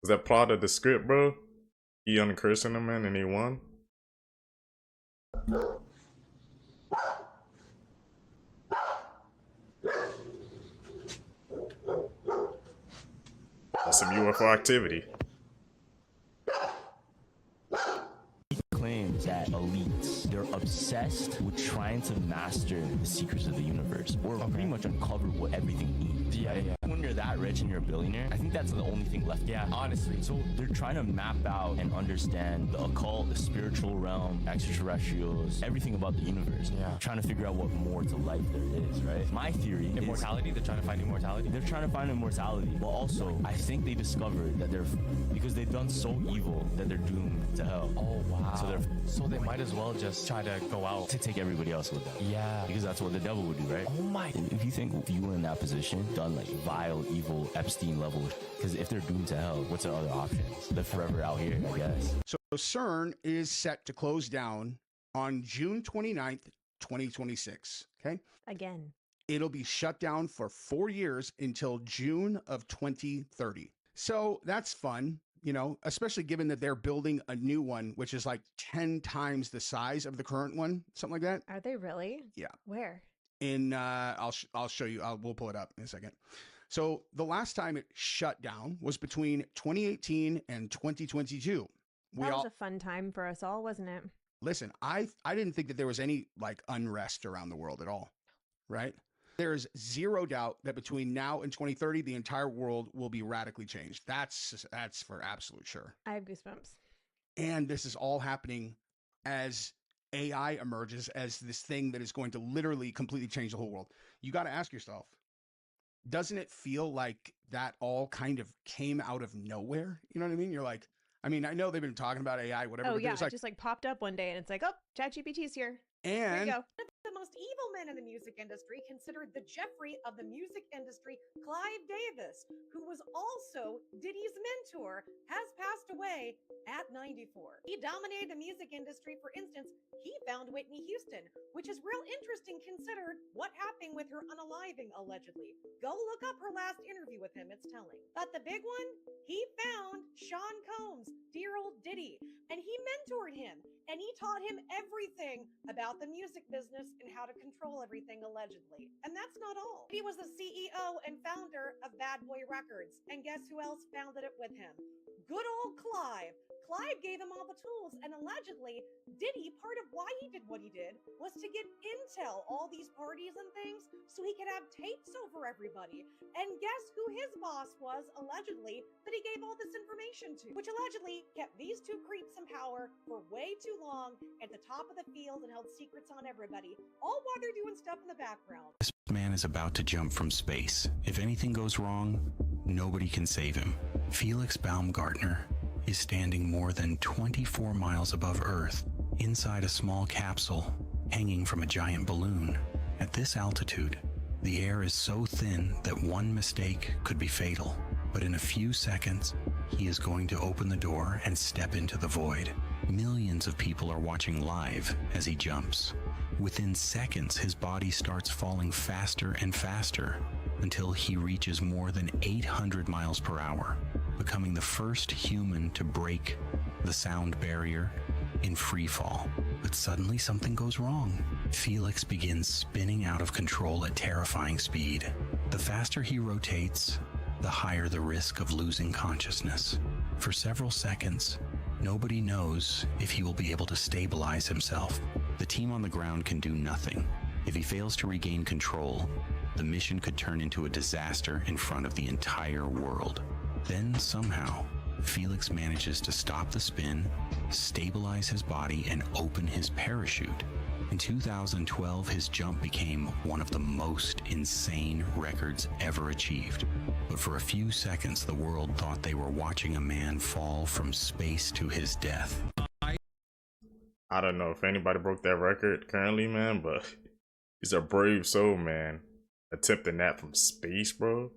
Was that part of the script, bro? He uncursing them, man, and he won? That's some UFO activity. Claims that elites, they're obsessed with trying to master the secrets of the universe, or pretty much uncover what everything means. Yeah. When you're that rich and you're a billionaire, I think that's the only thing left. Yeah, honestly. So they're trying to map out and understand the occult, the spiritual realm, extraterrestrials, everything about the universe. Yeah. Trying to figure out what more to life there is, right? My theory is immortality. They're trying to find immortality. They're trying to find immortality, but also I think they discovered that because they've done so evil that they're doomed to hell. Oh wow. So they might as well just try to go out to take everybody else with them. Yeah. Because that's what the devil would do, right? Oh my. If you think if you were in that position, done like vile, evil, Epstein level, because if they're doomed to hell, what's their other options? They're forever out here, I guess. So CERN is set to close down on June 29th, 2026. Okay? Again. It'll be shut down for 4 years until June of 2030. So that's fun. You know, especially given that they're building a new one, which is like 10 times the size of the current one, something like that. Are they really? Yeah. Where? I'll show you. We'll pull it up in a second. So the last time it shut down was between 2018 and 2022. That was a fun time for us all, wasn't it? Listen, I didn't think that there was any like unrest around the world at all, right? There's zero doubt that between now and 2030, the entire world will be radically changed. That's for absolute sure. I have goosebumps. And this is all happening as AI emerges as this thing that is going to literally completely change the whole world. You got to ask yourself, doesn't it feel like that all kind of came out of nowhere? You know what I mean? You're like, I mean, I know they've been talking about AI, whatever. Oh, but yeah. it's like, It just like popped up one day and it's like, oh, ChatGPT's here. Here and you go. The most evil man in the music industry, considered the Jeffrey of the music industry, Clive Davis, who was also Diddy's mentor, has passed away at 94. He dominated the music industry. For instance, he found Whitney Houston, which is real interesting considered what happened with her unaliving, allegedly. Go look up her last interview with him, it's telling. But the big one, he found Sean Combs, dear old Diddy, and he mentored him, and he taught him everything about the music business and how to control everything, allegedly. And that's not all. He was the CEO and founder of Bad Boy Records. And guess who else founded it with him? Good old Clive. Clive gave him all the tools, and allegedly, Diddy, part of why he did what he did was to get intel, all these parties and things, so he could have tapes over everybody. And guess who his boss was, allegedly, that he gave all this information to, which allegedly kept these two creeps in power for way too long at the top of the field and held secrets on everybody, all while they're doing stuff in the background. This man is about to jump from space. If anything goes wrong, nobody can save him. Felix Baumgartner is standing more than 24 miles above Earth, inside a small capsule, hanging from a giant balloon. At this altitude, the air is so thin that one mistake could be fatal. But in a few seconds, he is going to open the door and step into the void. Millions of people are watching live as he jumps. Within seconds, his body starts falling faster and faster until he reaches more than 800 miles per hour, becoming the first human to break the sound barrier in free fall. But suddenly something goes wrong. Felix begins spinning out of control at terrifying speed. The faster he rotates, the higher the risk of losing consciousness. For several seconds, nobody knows if he will be able to stabilize himself. The team on the ground can do nothing. If he fails to regain control, the mission could turn into a disaster in front of the entire world. Then somehow, Felix manages to stop the spin, stabilize his body, and open his parachute. In 2012, his jump became one of the most insane records ever achieved. But for a few seconds, the world thought they were watching a man fall from space to his death. I don't know if anybody broke that record currently, man, but he's a brave soul, man. Attempting that from space, bro.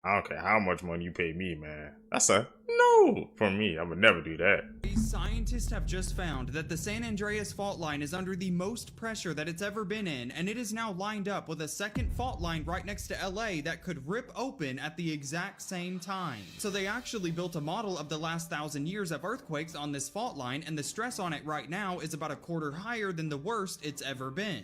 I don't care how much money you pay me, man. That's a no for me. I would never do that. Scientists have just found that the San Andreas fault line is under the most pressure that it's ever been in, and it is now lined up with a second fault line right next to LA that could rip open at the exact same time. So they actually built a model of the last 1,000 years of earthquakes on this fault line, and the stress on it right now is about a quarter higher than the worst it's ever been.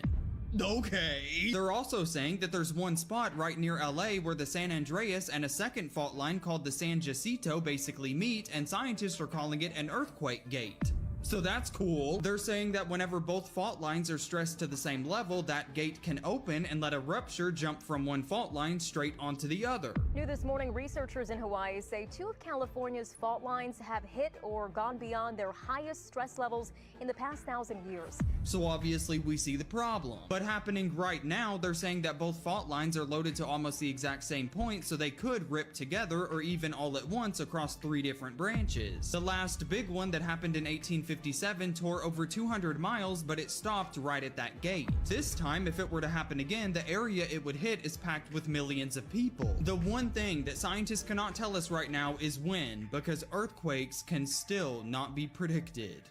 Okay. They're also saying that there's one spot right near LA where the San Andreas and a second fault line called the San Jacinto basically meet, and scientists are calling it an earthquake gate. So that's cool. They're saying that whenever both fault lines are stressed to the same level, that gate can open and let a rupture jump from one fault line straight onto the other. New this morning, researchers in Hawaii say 2 of California's fault lines have hit or gone beyond their highest stress levels in the past 1,000 years. So obviously we see the problem. But happening right now, they're saying that both fault lines are loaded to almost the exact same point, so they could rip together or even all at once across 3 different branches. The last big one that happened in 1857 tore over 200 miles, but it stopped right at that gate. This time, if it were to happen again, the area it would hit is packed with millions of people. The one thing that scientists cannot tell us right now is when, because earthquakes can still not be predicted.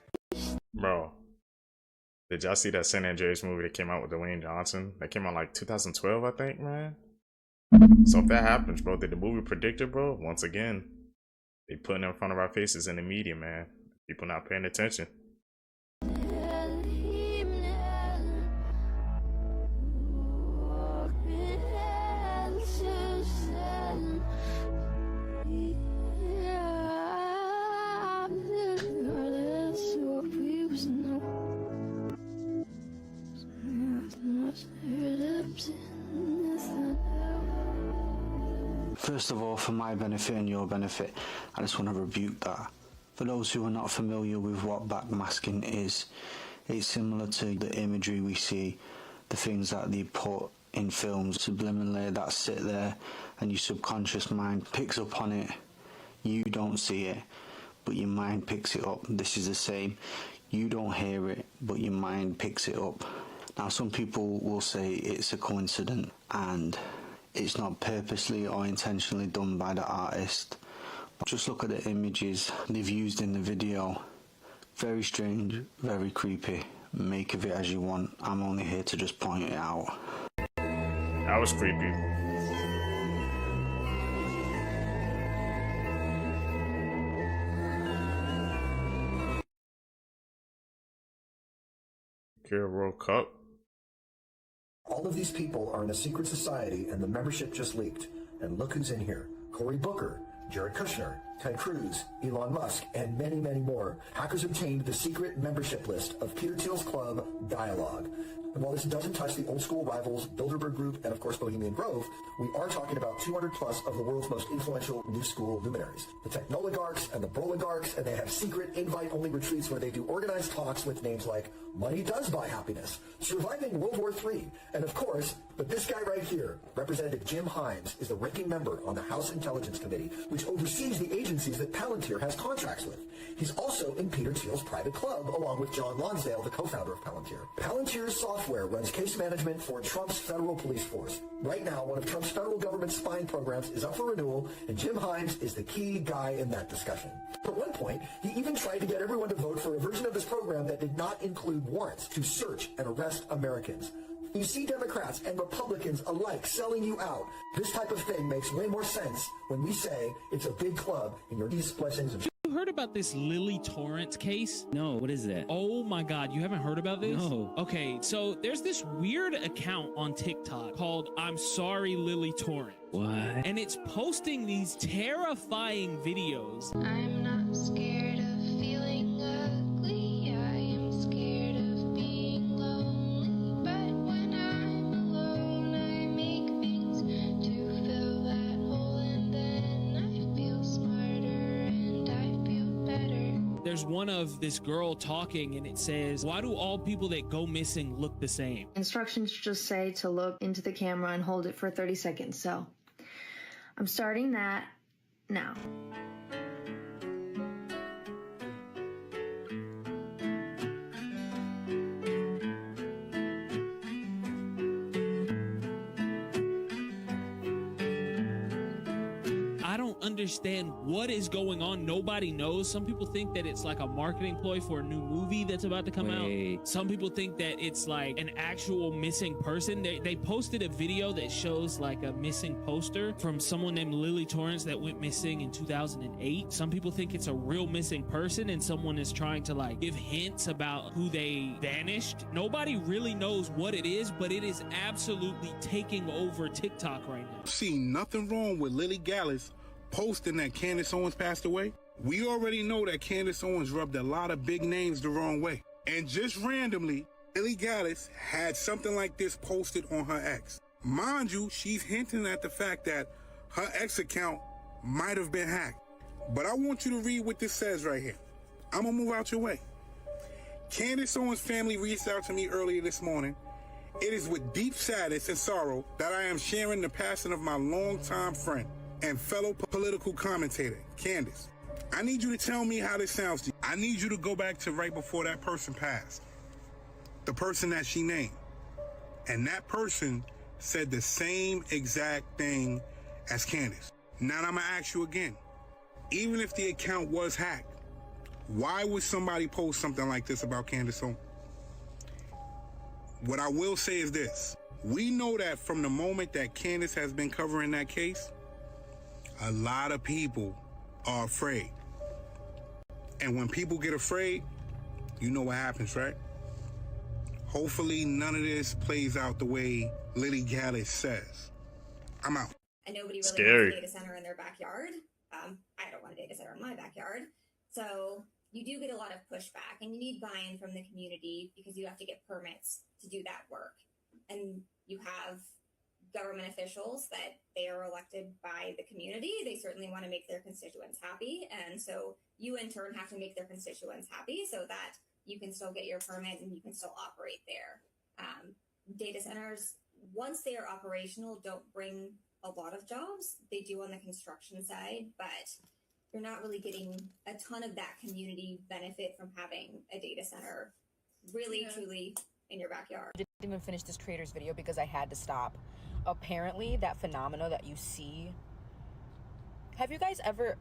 Bro, did y'all see that San Andreas movie that came out with Dwayne Johnson? That came out like 2012, I think, man. So if that happens, bro, did the movie predict it, bro? Once again, they putting it in front of our faces in the media, man. People not paying attention. First of all, for my benefit and your benefit, I just want to rebuke that. For those who are not familiar with what backmasking is, it's similar to the imagery we see, the things that they put in films subliminally that sit there and your subconscious mind picks up on it. You don't see it, but your mind picks it up. This is the same. You don't hear it, but your mind picks it up. Now, some people will say it's a coincidence and it's not purposely or intentionally done by the artist. But just look at the images they've used in the video. Very strange, very creepy. Make of it as you want. I'm only here to just point it out. That was creepy. World Cup. All of these people are in a secret society, and the membership just leaked. And look who's in here. Cory Booker, Jared Kushner, Ted Cruz, Elon Musk, and many, many more. Hackers obtained the secret membership list of Peter Thiel's club, Dialogue. And while this doesn't touch the old school rivals, Bilderberg Group, and of course Bohemian Grove, we are talking about 200 plus of the world's most influential new school luminaries. The technoligarchs and the broligarchs, and they have secret invite-only retreats where they do organized talks with names like Money Does Buy Happiness, Surviving World War III, and of course, but this guy right here, Representative Jim Himes, is the ranking member on the House Intelligence Committee, which oversees the agencies that Palantir has contracts with. He's also in Peter Thiel's private club, along with John Lonsdale, the co-founder of Palantir. Palantir's software runs case management for Trump's federal police force. Right now, one of Trump's federal government spying programs is up for renewal, and Jim Himes is the key guy in that discussion. At one point, he even tried to get everyone to vote for a version of this program that did not include warrants to search and arrest Americans. You see Democrats and Republicans alike selling you out. This type of thing makes way more sense when we say it's a big club in your East blessings and You heard about this Lily Torrance case? No, what is that? Oh my God, you haven't heard about this? No. Okay, so there's this weird account on TikTok called I'm Sorry Lily Torrance. What? And it's posting these terrifying videos. I'm not scared of feeling ugly. I am scared of being lonely. But when I'm alone, I make things to fill that hole, and then I feel smarter and I feel better. There's one of this girl talking and it says, why do all people that go missing look the same? Instructions just say to look into the camera and hold it for 30 seconds. So I'm starting that now. I don't understand what is going on. Nobody knows. Some people think that it's like a marketing ploy for a new movie that's about to come out. Some people think that it's like an actual missing person. They posted a video that shows like a missing poster from someone named Lily Torrance that went missing in 2008. Some people think it's a real missing person and someone is trying to like give hints about who they vanished. Nobody really knows what it is, but it is absolutely taking over TikTok right now. See nothing wrong with Lily Gallus posting that Candace Owens passed away. We already know that Candace Owens rubbed a lot of big names the wrong way. And just randomly, Lily Gallus had something like this posted on her ex. Mind you, she's hinting at the fact that her ex account might have been hacked. But I want you to read what this says right here. I'm gonna move out your way. Candace Owens' family reached out to me earlier this morning. It is with deep sadness and sorrow that I am sharing the passing of my longtime friend and fellow political commentator, Candace. I need you to tell me how this sounds to you. I need you to go back to right before that person passed. The person that she named. And that person said the same exact thing as Candace. Now I'm gonna ask you again. Even if the account was hacked, why would somebody post something like this about Candace Owens? What I will say is this. We know that from the moment that Candace has been covering that case, a lot of people are afraid. And when people get afraid, you know what happens, right? Hopefully none of this plays out the way Lily Gallus says. I'm out. And nobody really Scary. wants a data center in their backyard. I don't want a data center in my backyard. So you do get a lot of pushback, and you need buy-in from the community because you have to get permits to do that work. And you have government officials that they are elected by the community. They certainly want to make their constituents happy. And so you in turn have to make their constituents happy so that you can still get your permit and you can still operate there. Data centers, once they are operational, don't bring a lot of jobs. They do on the construction side, but you're not really getting a ton of that community benefit from having a data center really, truly in your backyard. I didn't even finish this creator's video because I had to stop. Apparently, that phenomena that you see, have you guys ever,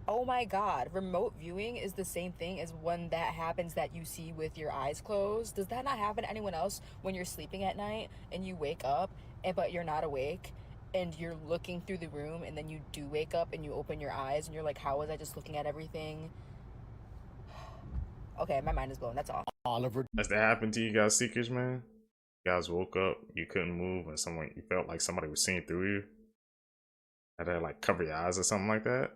oh my god, remote viewing is the same thing as when that happens that you see with your eyes closed. Does that not happen to anyone else when you're sleeping at night and you wake up but you're not awake and you're looking through the room and then you do wake up and you open your eyes and you're like, how was I just looking at everything? Okay, my mind is blown, that's all. Oliver. Has that happened to you guys, Seekers, man? You guys woke up, you couldn't move, and someone, you felt like somebody was seeing through you? Had to like cover your eyes or something like that?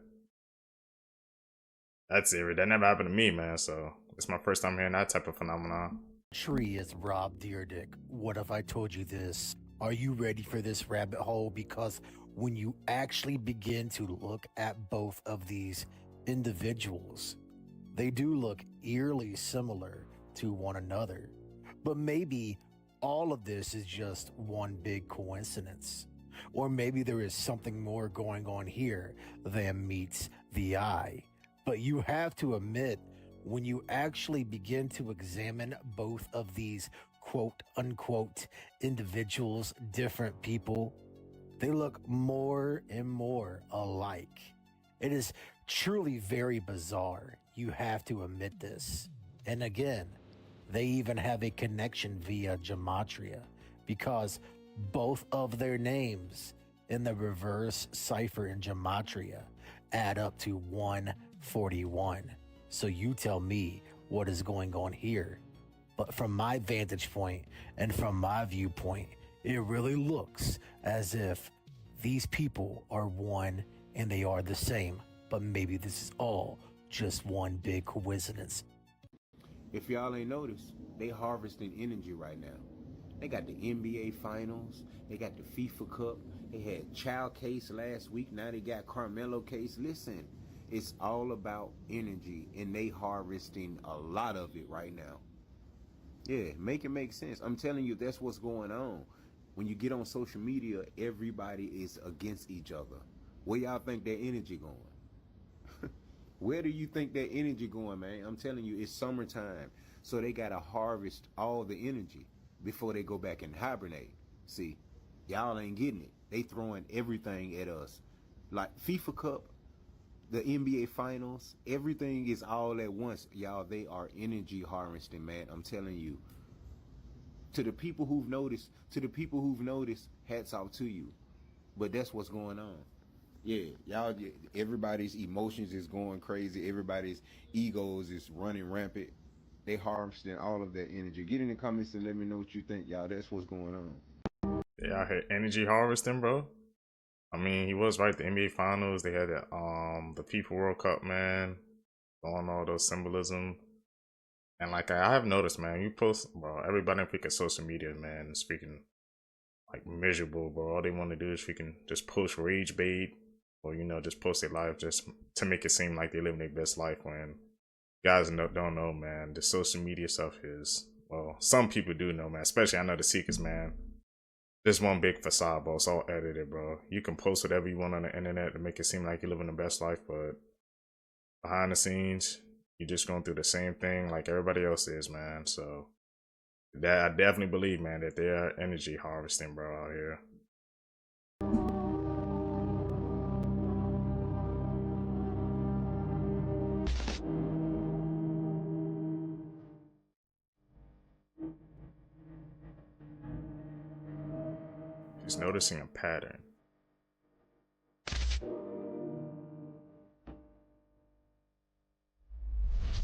That's it. That never happened to me, man, so it's my first time hearing that type of phenomenon. Tree is Rob Deerdick. What if I told you this? Are you ready for this rabbit hole? Because when you actually begin to look at both of these individuals, they do look eerily similar to one another. But maybe all of this is just one big coincidence. Or maybe there is something more going on here than meets the eye. But you have to admit, when you actually begin to examine both of these quote unquote individuals, different people, they look more and more alike. It is truly very bizarre. You have to admit this. And again, they even have a connection via gematria because both of their names in the reverse cipher in gematria add up to 141. So you tell me what is going on here. But from my vantage point and from my viewpoint, it really looks as if these people are one and they are the same. But maybe this is all just one big coincidence. If y'all ain't noticed, they harvesting energy right now. They got the NBA Finals. They got the FIFA Cup. They had Child Case last week. Now they got Carmelo Case. Listen, it's all about energy, and they harvesting a lot of it right now. Yeah, make it make sense. I'm telling you, that's what's going on. When you get on social media, everybody is against each other. Where y'all think their energy going? Where do you think that energy going, man? I'm telling you, it's summertime. So they got to harvest all the energy before they go back and hibernate. See, y'all ain't getting it. They throwing everything at us. Like FIFA Cup, the NBA Finals, everything is all at once. Y'all, they are energy harvesting, man. I'm telling you. To the people who've noticed, hats off to you. But that's what's going on. Yeah, y'all, everybody's emotions is going crazy. Everybody's egos is running rampant. They harvesting all of that energy. Get in the comments and let me know what you think, y'all. That's what's going on. Yeah, I had energy harvesting, bro. I mean, he was right. The NBA Finals, they had the FIFA World Cup, man, on all those symbolism. And like I have noticed, man, you post, bro, everybody pick at social media, man, is freaking like miserable, bro. All they want to do is freaking just post rage bait, or you know, just post their life just to make it seem like they're living their best life. When guys don't know, man, the social media stuff is, well, some people do know, man. Especially I know the Seekers, man. This one big facade, bro. It's all edited, bro. You can post whatever you want on the internet to make it seem like you're living the best life, but behind the scenes, you're just going through the same thing like everybody else is, man. So that I definitely believe, man, that they are energy harvesting, bro, out here. He's noticing a pattern.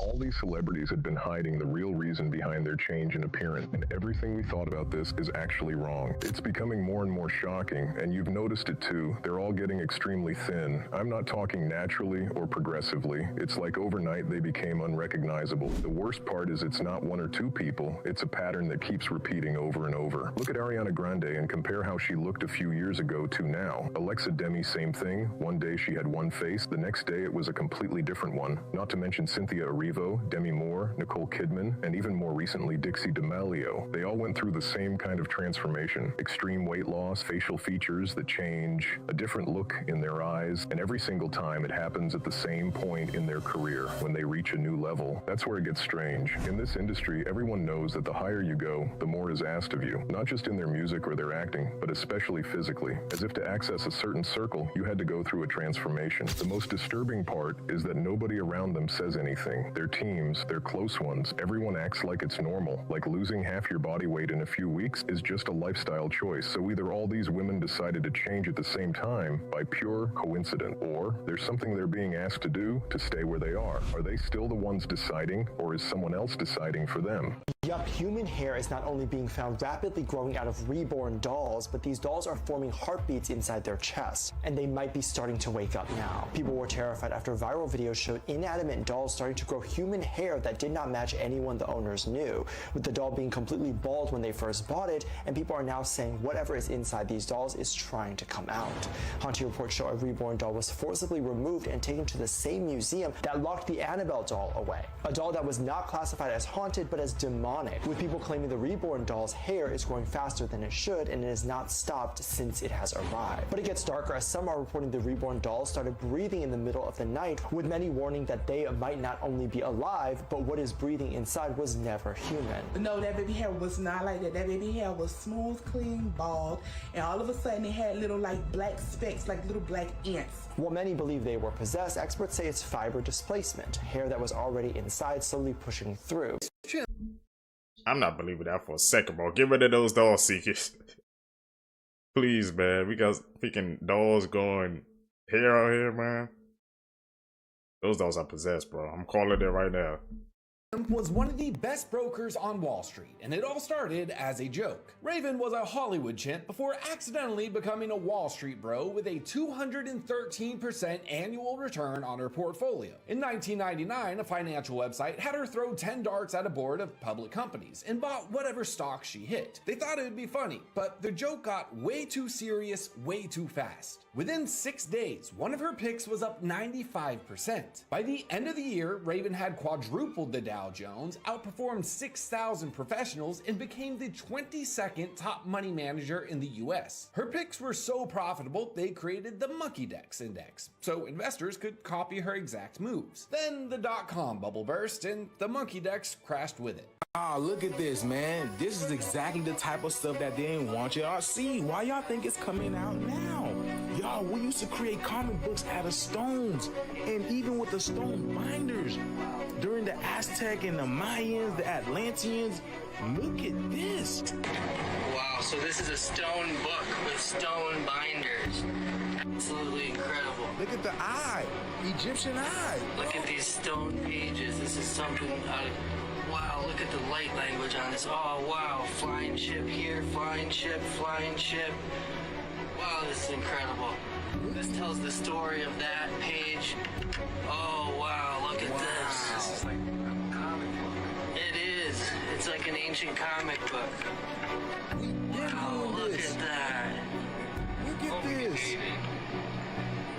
All these celebrities had been hiding the real reason behind their change in appearance, and everything we thought about this is actually wrong. It's becoming more and more shocking, and you've noticed it too. They're all getting extremely thin. I'm not talking naturally or progressively. It's like overnight they became unrecognizable. The worst part is it's not one or two people. It's a pattern that keeps repeating over and over. Look at Ariana Grande and compare how she looked a few years ago to now. Alexa Demi, same thing. One day she had one face, the next day it was a completely different one. Not to mention Cynthia Erivo, Demi Moore, Nicole Kidman, and even more recently Dixie D'Amelio. They all went through the same kind of transformation. Extreme weight loss, facial features that change, a different look in their eyes, and every single time it happens at the same point in their career, when they reach a new level. That's where it gets strange. In this industry, everyone knows that the higher you go, the more is asked of you, not just in their music or their acting, but especially physically. As if to access a certain circle, you had to go through a transformation. The most disturbing part is that nobody around them says anything. Their teams, their close ones, everyone acts like it's normal, like losing half your body weight in a few weeks is just a lifestyle choice. So either all these women decided to change at the same time by pure coincidence, or there's something they're being asked to do to stay where they are. Are they still the ones deciding, or is someone else deciding for them? Yup, human hair is not only being found rapidly growing out of reborn dolls, but these dolls are forming heartbeats inside their chests, and they might be starting to wake up now. People were terrified after viral videos showed inanimate dolls starting to grow human hair that did not match anyone the owners knew, with the doll being completely bald when they first bought it, and people are now saying whatever is inside these dolls is trying to come out. Haunting reports show a reborn doll was forcibly removed and taken to the same museum that locked the Annabelle doll away, a doll that was not classified as haunted but as demonic, with people claiming the reborn doll's hair is growing faster than it should and it has not stopped since it has arrived. But it gets darker as some are reporting the reborn dolls started breathing in the middle of the night, with many warning that they might not only be alive, but what is breathing inside was never human. No, that baby hair was not like that. That baby hair was smooth, clean, bald, and all of a sudden it had little like black specks, like little black ants. While many believe they were possessed, experts say it's fiber displacement, hair that was already inside slowly pushing through. I'm not believing that for a second, bro. Get rid of those doll seekers. Please, man. We got freaking dolls going hair out here, man. Those dolls are possessed, bro. I'm calling it right now. Was one of the best brokers on Wall Street, and it all started as a joke. Raven was a Hollywood chimp before accidentally becoming a Wall Street bro with a 213% annual return on her portfolio. In 1999, a financial website had her throw 10 darts at a board of public companies and bought whatever stock she hit. They thought it would be funny, but the joke got way too serious way too fast. Within 6 days, one of her picks was up 95%. By the end of the year, Raven had quadrupled the Dow Jones, outperformed 6,000 professionals, and became the 22nd top money manager in the US. Her picks were so profitable, they created the Monkeydex Index, so investors could copy her exact moves. Then the dot-com bubble burst, and the Monkeydex crashed with it. Ah, look at this, man. This is exactly the type of stuff that they didn't want y'all to see. Why y'all think it's coming out now? Y'all, we used to create comic books out of stones, and even with the stone binders. During the Aztec and the Mayans, the Atlanteans, look at this. Wow, so this is a stone book with stone binders. Absolutely incredible. Look at the eye, Egyptian eye. Look at these stone pages. This is something out of... Wow, look at the light language on this. Oh, wow. Flying ship here, flying ship, flying ship. Wow, this is incredible. This tells the story of that page. Oh, wow, look at this. This is like a comic book. It is. It's like an ancient comic book. Wow, look at that. Look at this.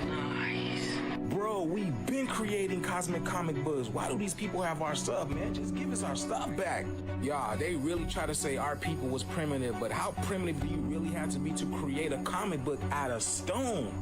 Nice. Bro, we've been creating cosmic comic books. Why do these people have our stuff, man? Just give us our stuff back. Y'all, they really try to say our people was primitive, but how primitive do you really have to be to create a comic book out of stone?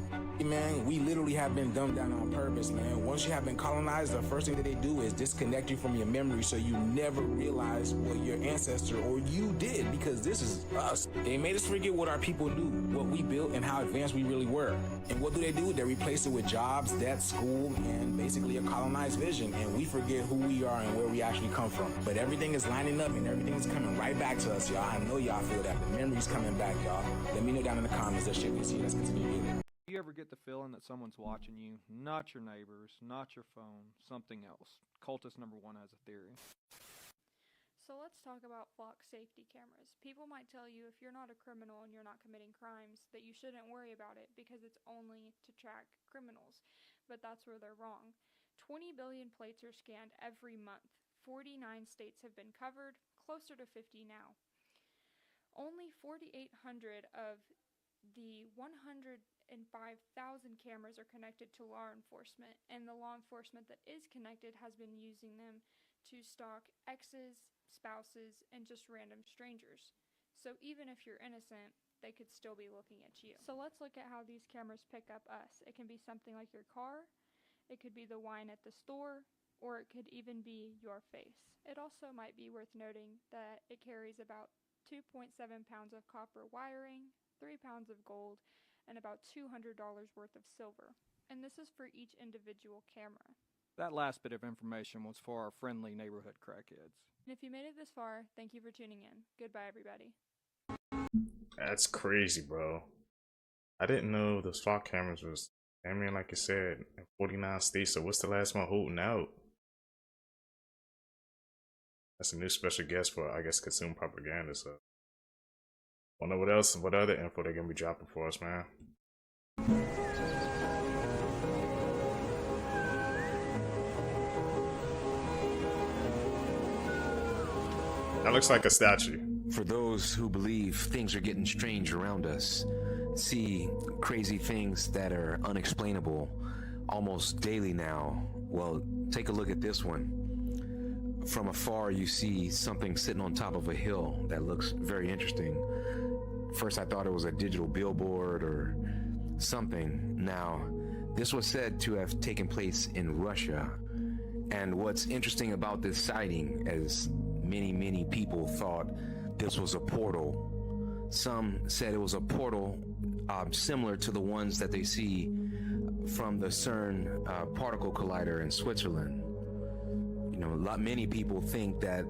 Man, we literally have been dumbed down on purpose, man. Once you have been colonized, the first thing that they do is disconnect you from your memory so you never realize what your ancestor or you did, because this is us. They made us forget what our people knew, what we built, and how advanced we really were. And what do? They replace it with jobs, debt, school, and basically a colonized vision, and we forget who we are and where we actually come from. But everything is lining up and everything is coming right back to us, y'all. I know y'all feel that. The memory's coming back, y'all. Let me know down in the comments that shit we see. Let's continue. Do you ever get the feeling that someone's watching you? Not your neighbors, not your phone, something else. Cultist number 1 has a theory. So let's talk about flock safety cameras. People might tell you if you're not a criminal and you're not committing crimes that you shouldn't worry about it because it's only to track criminals. But that's where they're wrong. 20 billion plates are scanned every month. 49 states have been covered, closer to 50 now. Only 4,800 of the 105,000 cameras are connected to law enforcement, and the law enforcement that is connected has been using them to stalk exes, spouses, and just random strangers. So even if you're innocent, they could still be looking at you. So let's look at how these cameras pick up us. It can be something like your car, it could be the wine at the store, or it could even be your face. It also might be worth noting that it carries about 2.7 pounds of copper wiring, 3 pounds of gold, and about $200 worth of silver. And this is for each individual camera. That last bit of information was for our friendly neighborhood crackheads. And if you made it this far, thank you for tuning in. Goodbye, everybody. That's crazy, bro. I didn't know the spot cameras was, I mean, like you said, in 49 states. So what's the last one holding out? That's a new special guest for, I guess, consumer propaganda. So, wonder what else, what other info they're gonna be dropping for us, man. That looks like a statue. For those who believe things are getting strange around us, see crazy things that are unexplainable almost daily now, well, take a look at this one. From afar, you see something sitting on top of a hill that looks very interesting. First, I thought it was a digital billboard or something. Now, this was said to have taken place in Russia. And what's interesting about this sighting, as many people thought this was a portal. Some said it was a portal similar to the ones that they see from the CERN particle collider in Switzerland. You know, many people think that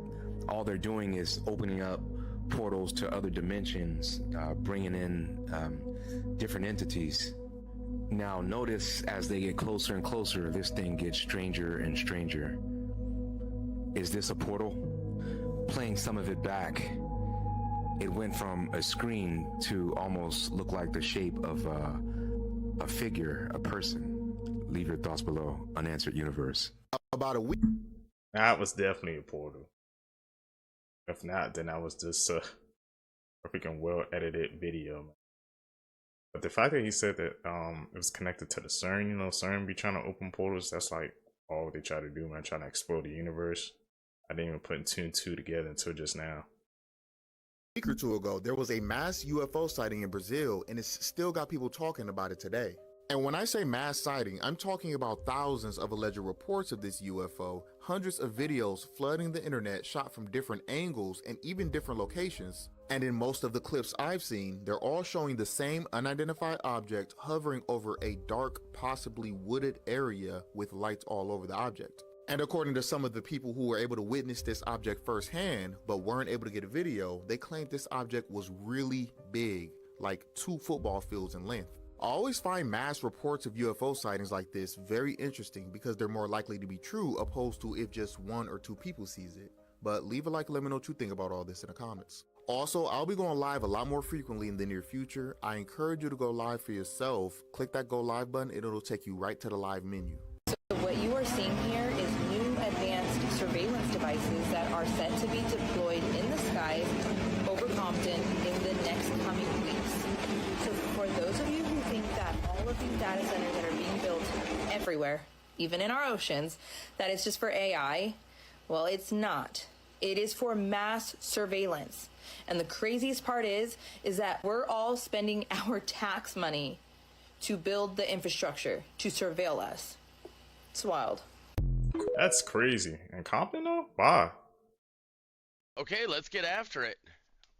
all they're doing is opening up portals to other dimensions, bringing in different entities. Now notice as they get closer and closer, this thing gets stranger and stranger. Is this a portal? Playing some of it back, it went from a screen to almost look like the shape of a figure, a person. Leave your thoughts below. Unanswered Universe. About a week. That was definitely a portal. If not, then that was just a freaking well-edited video, man. But the fact that he said that it was connected to the CERN, you know, CERN be trying to open portals, that's like all they try to do, man, trying to explore the universe. I didn't even put 2 and 2 together until just now. A week or two ago, there was a mass UFO sighting in Brazil, and it's still got people talking about it today. And when I say mass sighting, I'm talking about thousands of alleged reports of this UFO, hundreds of videos flooding the internet shot from different angles and even different locations. And in most of the clips I've seen, they're all showing the same unidentified object hovering over a dark, possibly wooded area with lights all over the object. And according to some of the people who were able to witness this object firsthand, but weren't able to get a video, they claimed this object was really big, like 2 football fields in length. I always find mass reports of UFO sightings like this very interesting because they're more likely to be true opposed to if just 1 or 2 people sees it. But leave a like and let me know what you think about all this in the comments. Also, I'll be going live a lot more frequently in the near future. I encourage you to go live for yourself. Click that go live button and it'll take you right to the live menu. So what you are seeing here is new advanced surveillance devices that are set to be deployed in the skies over Compton in the next coming weeks. So for those of you who think that all of these data centers that are being built everywhere, even in our oceans, that it's just for AI, well, it's not. It is for mass surveillance. And the craziest part is that we're all spending our tax money to build the infrastructure to surveil us. It's wild. That's crazy. And Compton though? Why? Okay, let's get after it.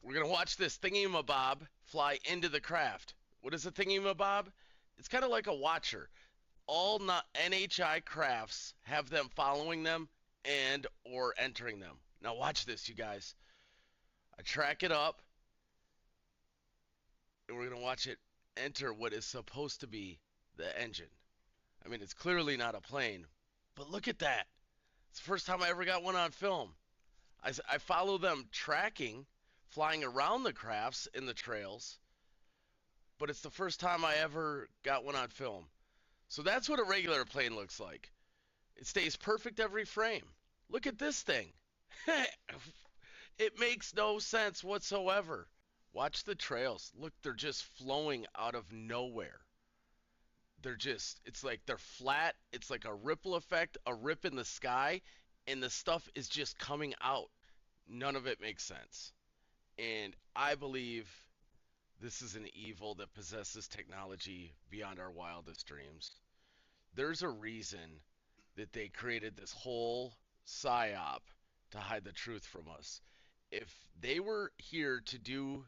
We're gonna watch this thingy-mabob fly into the craft. What is a thingy-mabob? It's kind of like a watcher. All NHI crafts have them following them and or entering them. Now watch this, you guys. I track it up, and we're gonna watch it enter what is supposed to be the engine. I mean, it's clearly not a plane, but look at that. It's the first time I ever got one on film. I follow them tracking, flying around the crafts in the trails, but it's the first time I ever got one on film. So that's what a regular plane looks like. It stays perfect every frame. Look at this thing. It makes no sense whatsoever. Watch the trails. Look, they're just flowing out of nowhere. It's like they're flat. It's like a ripple effect, a rip in the sky, and the stuff is just coming out. None of it makes sense. And I believe this is an evil that possesses technology beyond our wildest dreams. There's a reason that they created this whole psyop to hide the truth from us. If they were here to do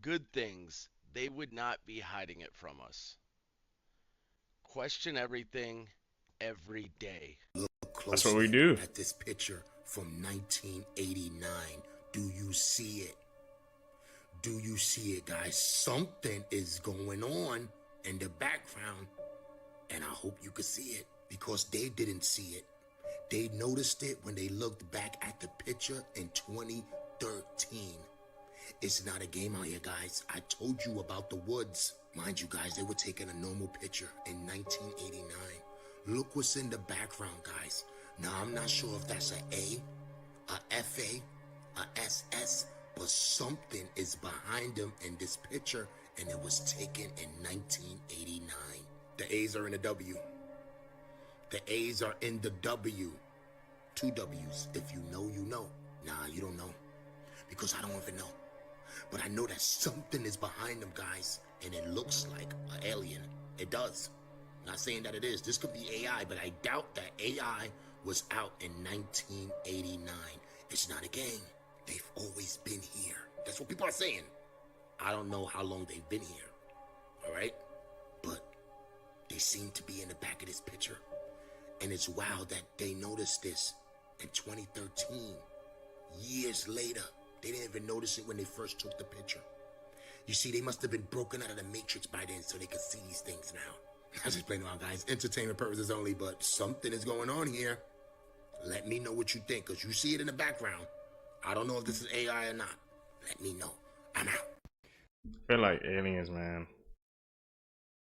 good things, they would not be hiding it from us. Question everything every day. Look closely That's what we do. At this picture from 1989. Do you see it? Do you see it, guys? Something is going on in the background, and I hope you could see it because they didn't see it. They noticed it when they looked back at the picture in 2013. It's not a game out here, guys. I told you about the woods. Mind you, guys, they were taking a normal picture in 1989. Look what's in the background, guys. Now, I'm not sure if that's an A, a FA, a SS, but something is behind them in this picture, and it was taken in 1989. The A's are in the W. The A's are in the W. 2 W's. If you know, you know. Nah, you don't know. Because I don't even know. But I know that something is behind them, guys. And it looks like an alien. It does. Not saying that it is. This could be AI, but I doubt that AI was out in 1989. It's not a game. They've always been here. That's what people are saying. I don't know how long they've been here. All right? But they seem to be in the back of this picture. And it's wild that they noticed this in 2013. Years later. They didn't even notice it when they first took the picture. You see, they must have been broken out of the Matrix by then so they could see these things now. I'm just playing around, guys. Entertainment purposes only, but something is going on here. Let me know what you think, because you see it in the background. I don't know if this is AI or not. Let me know. I'm out. I feel like aliens, man.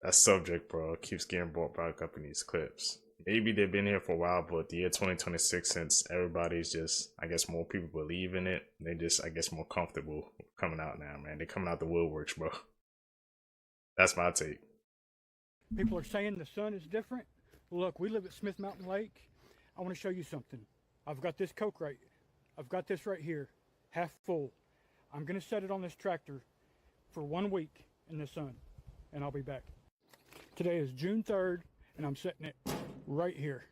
That subject, bro, keeps getting brought back up in these clips. Maybe they've been here for a while, but the year 2026, since everybody's just, I guess more people believe in it, they just, I guess, more comfortable coming out now, man. They're coming out the woodworks, bro. That's my take. People are saying the sun is different. Look, we live at Smith Mountain Lake. I want to show you something. I've got this Coke I've got this right here, half full. I'm going to set it on this tractor for 1 week in the sun, and I'll be back. Today is June 3rd, and I'm setting it right here.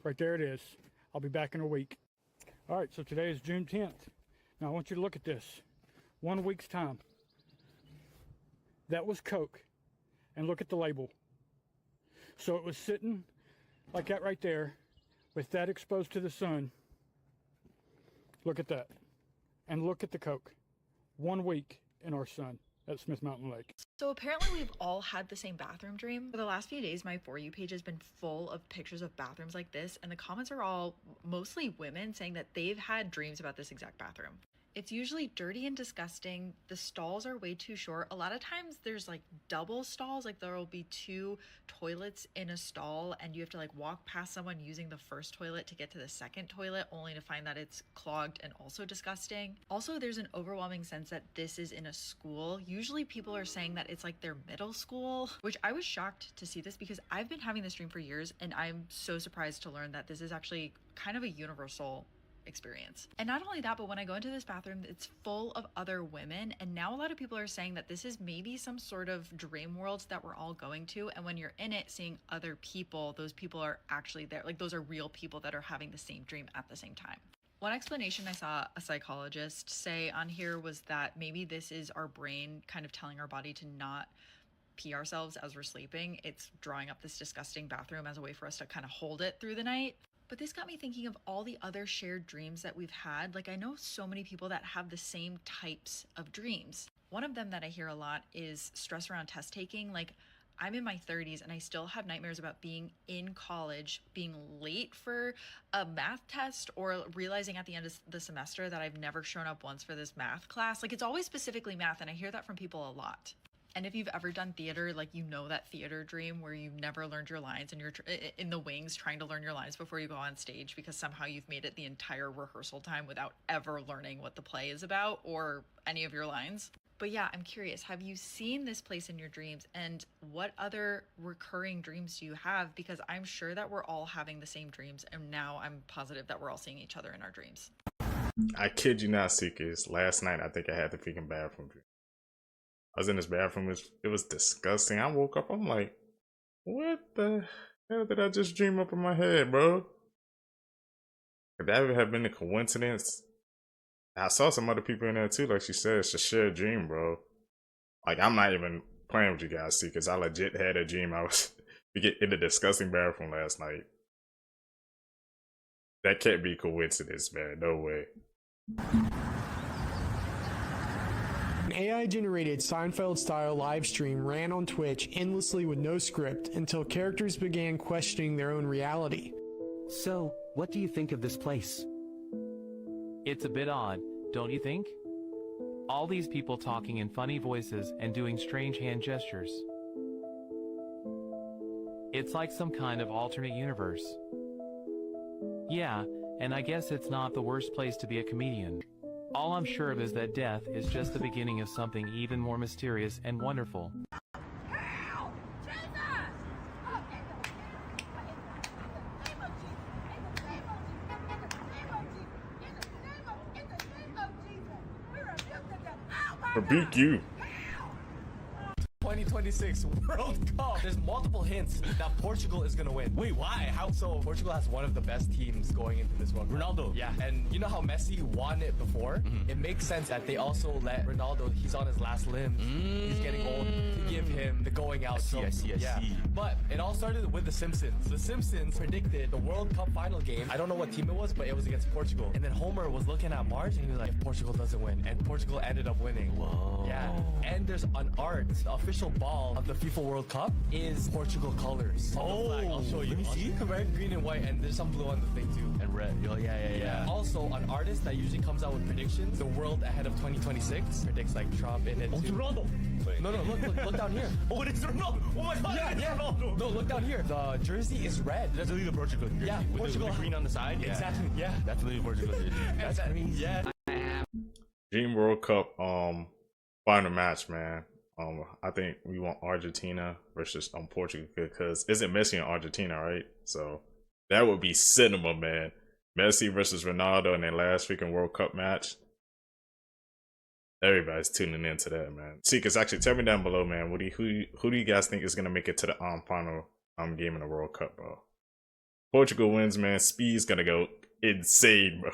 Right there it is. I'll be back in a week. All right, so today is June 10th. Now I want you to look at this. 1 week's time. That was Coke. And look at the label. So it was sitting like that right there with that exposed to the sun. Look at that. And look at the Coke. 1 week in our sun at Smith Mountain Lake. So apparently we've all had the same bathroom dream. For the last few days, my For You page has been full of pictures of bathrooms like this, and the comments are all mostly women saying that they've had dreams about this exact bathroom. It's usually dirty and disgusting. The stalls are way too short. A lot of times there's like double stalls, like there will be 2 toilets in a stall and you have to like walk past someone using the first toilet to get to the second toilet, only to find that it's clogged and also disgusting. Also, there's an overwhelming sense that this is in a school. Usually people are saying that it's like their middle school, which I was shocked to see this because I've been having this dream for years and I'm so surprised to learn that this is actually kind of a universal experience. And not only that, but when I go into this bathroom, it's full of other women, and now a lot of people are saying that this is maybe some sort of dream world that we're all going to, and when you're in it seeing other people, those people are actually there, like those are real people that are having the same dream at the same time. One explanation I saw a psychologist say on here was that maybe this is our brain kind of telling our body to not pee ourselves as we're sleeping. It's drawing up this disgusting bathroom as a way for us to kind of hold it through the night. But this got me thinking of all the other shared dreams that we've had. Like, I know so many people that have the same types of dreams. One of them that I hear a lot is stress around test taking. Like, I'm in my 30s and I still have nightmares about being in college, being late for a math test, or realizing at the end of the semester that I've never shown up once for this math class. Like, it's always specifically math, and I hear that from people a lot. And if you've ever done theater, like, you know that theater dream where you've never learned your lines and you're in the wings trying to learn your lines before you go on stage because somehow you've made it the entire rehearsal time without ever learning what the play is about or any of your lines. But yeah, I'm curious, have you seen this place in your dreams, and what other recurring dreams do you have? Because I'm sure that we're all having the same dreams, and now I'm positive that we're all seeing each other in our dreams. I kid you not, Seekers. Last night, I think I had the freaking bathroom dream. I was in this bathroom. It was disgusting. I woke up. I'm like, what the hell did I just dream up in my head, bro? Could that have been a coincidence? I saw some other people in there too. Like she said, it's a shared dream, bro. Like, I'm not even playing with you guys, see, because I legit had a dream. I was in the disgusting bathroom last night. That can't be a coincidence, man. No way. An AI-generated Seinfeld-style live stream ran on Twitch endlessly with no script until characters began questioning their own reality. So, what do you think of this place? It's a bit odd, don't you think? All these people talking in funny voices and doing strange hand gestures. It's like some kind of alternate universe. Yeah, and I guess it's not the worst place to be a comedian. All I'm sure of is that death is just the beginning of something even more mysterious and wonderful. Rebuke you. 2026 World Cup. There's multiple hints that Portugal is gonna win. Wait, why? How so? Portugal has one of the best teams going into this World Cup. Ronaldo. Yeah, and you know how Messi won it before? Mm-hmm. It makes sense that they also let Ronaldo, he's on his last limbs, he's getting old, to give him the going out trophy. I see. But it all started with The Simpsons. The Simpsons predicted the World Cup final game. I don't know what team it was, but it was against Portugal. And then Homer was looking at Marge and he was like, if Portugal doesn't win. And Portugal ended up winning. Whoa. Yeah. And there's an art, the official ball of the FIFA World Cup is Portugal colors. Oh, I'll show you. Let me see. Red, green, and white, and there's some blue on the thing too. And red. Oh, yeah. Also, an artist that usually comes out with predictions, the world ahead of 2026 predicts like Trump in it too. Ronaldo. No, look down here. Oh, it's Ronaldo. Oh my God, yeah. Ronaldo. No, look down here. The jersey is red. That's really the Portugal jersey. Yeah, with Portugal. The green on the side. Yeah. Exactly. Yeah. That's really Portugal jersey. That's crazy. Yeah. Dream World Cup final match, man. I think we want Argentina versus Portugal, because isn't Messi in Argentina, right? So that would be cinema, man. Messi versus Ronaldo in their last freaking World Cup match. Everybody's tuning into that, man. Seekers, actually, tell me down below, man. Who do you guys think is gonna make it to the final game in the World Cup, bro? Portugal wins, man. Speed's gonna go insane, bro.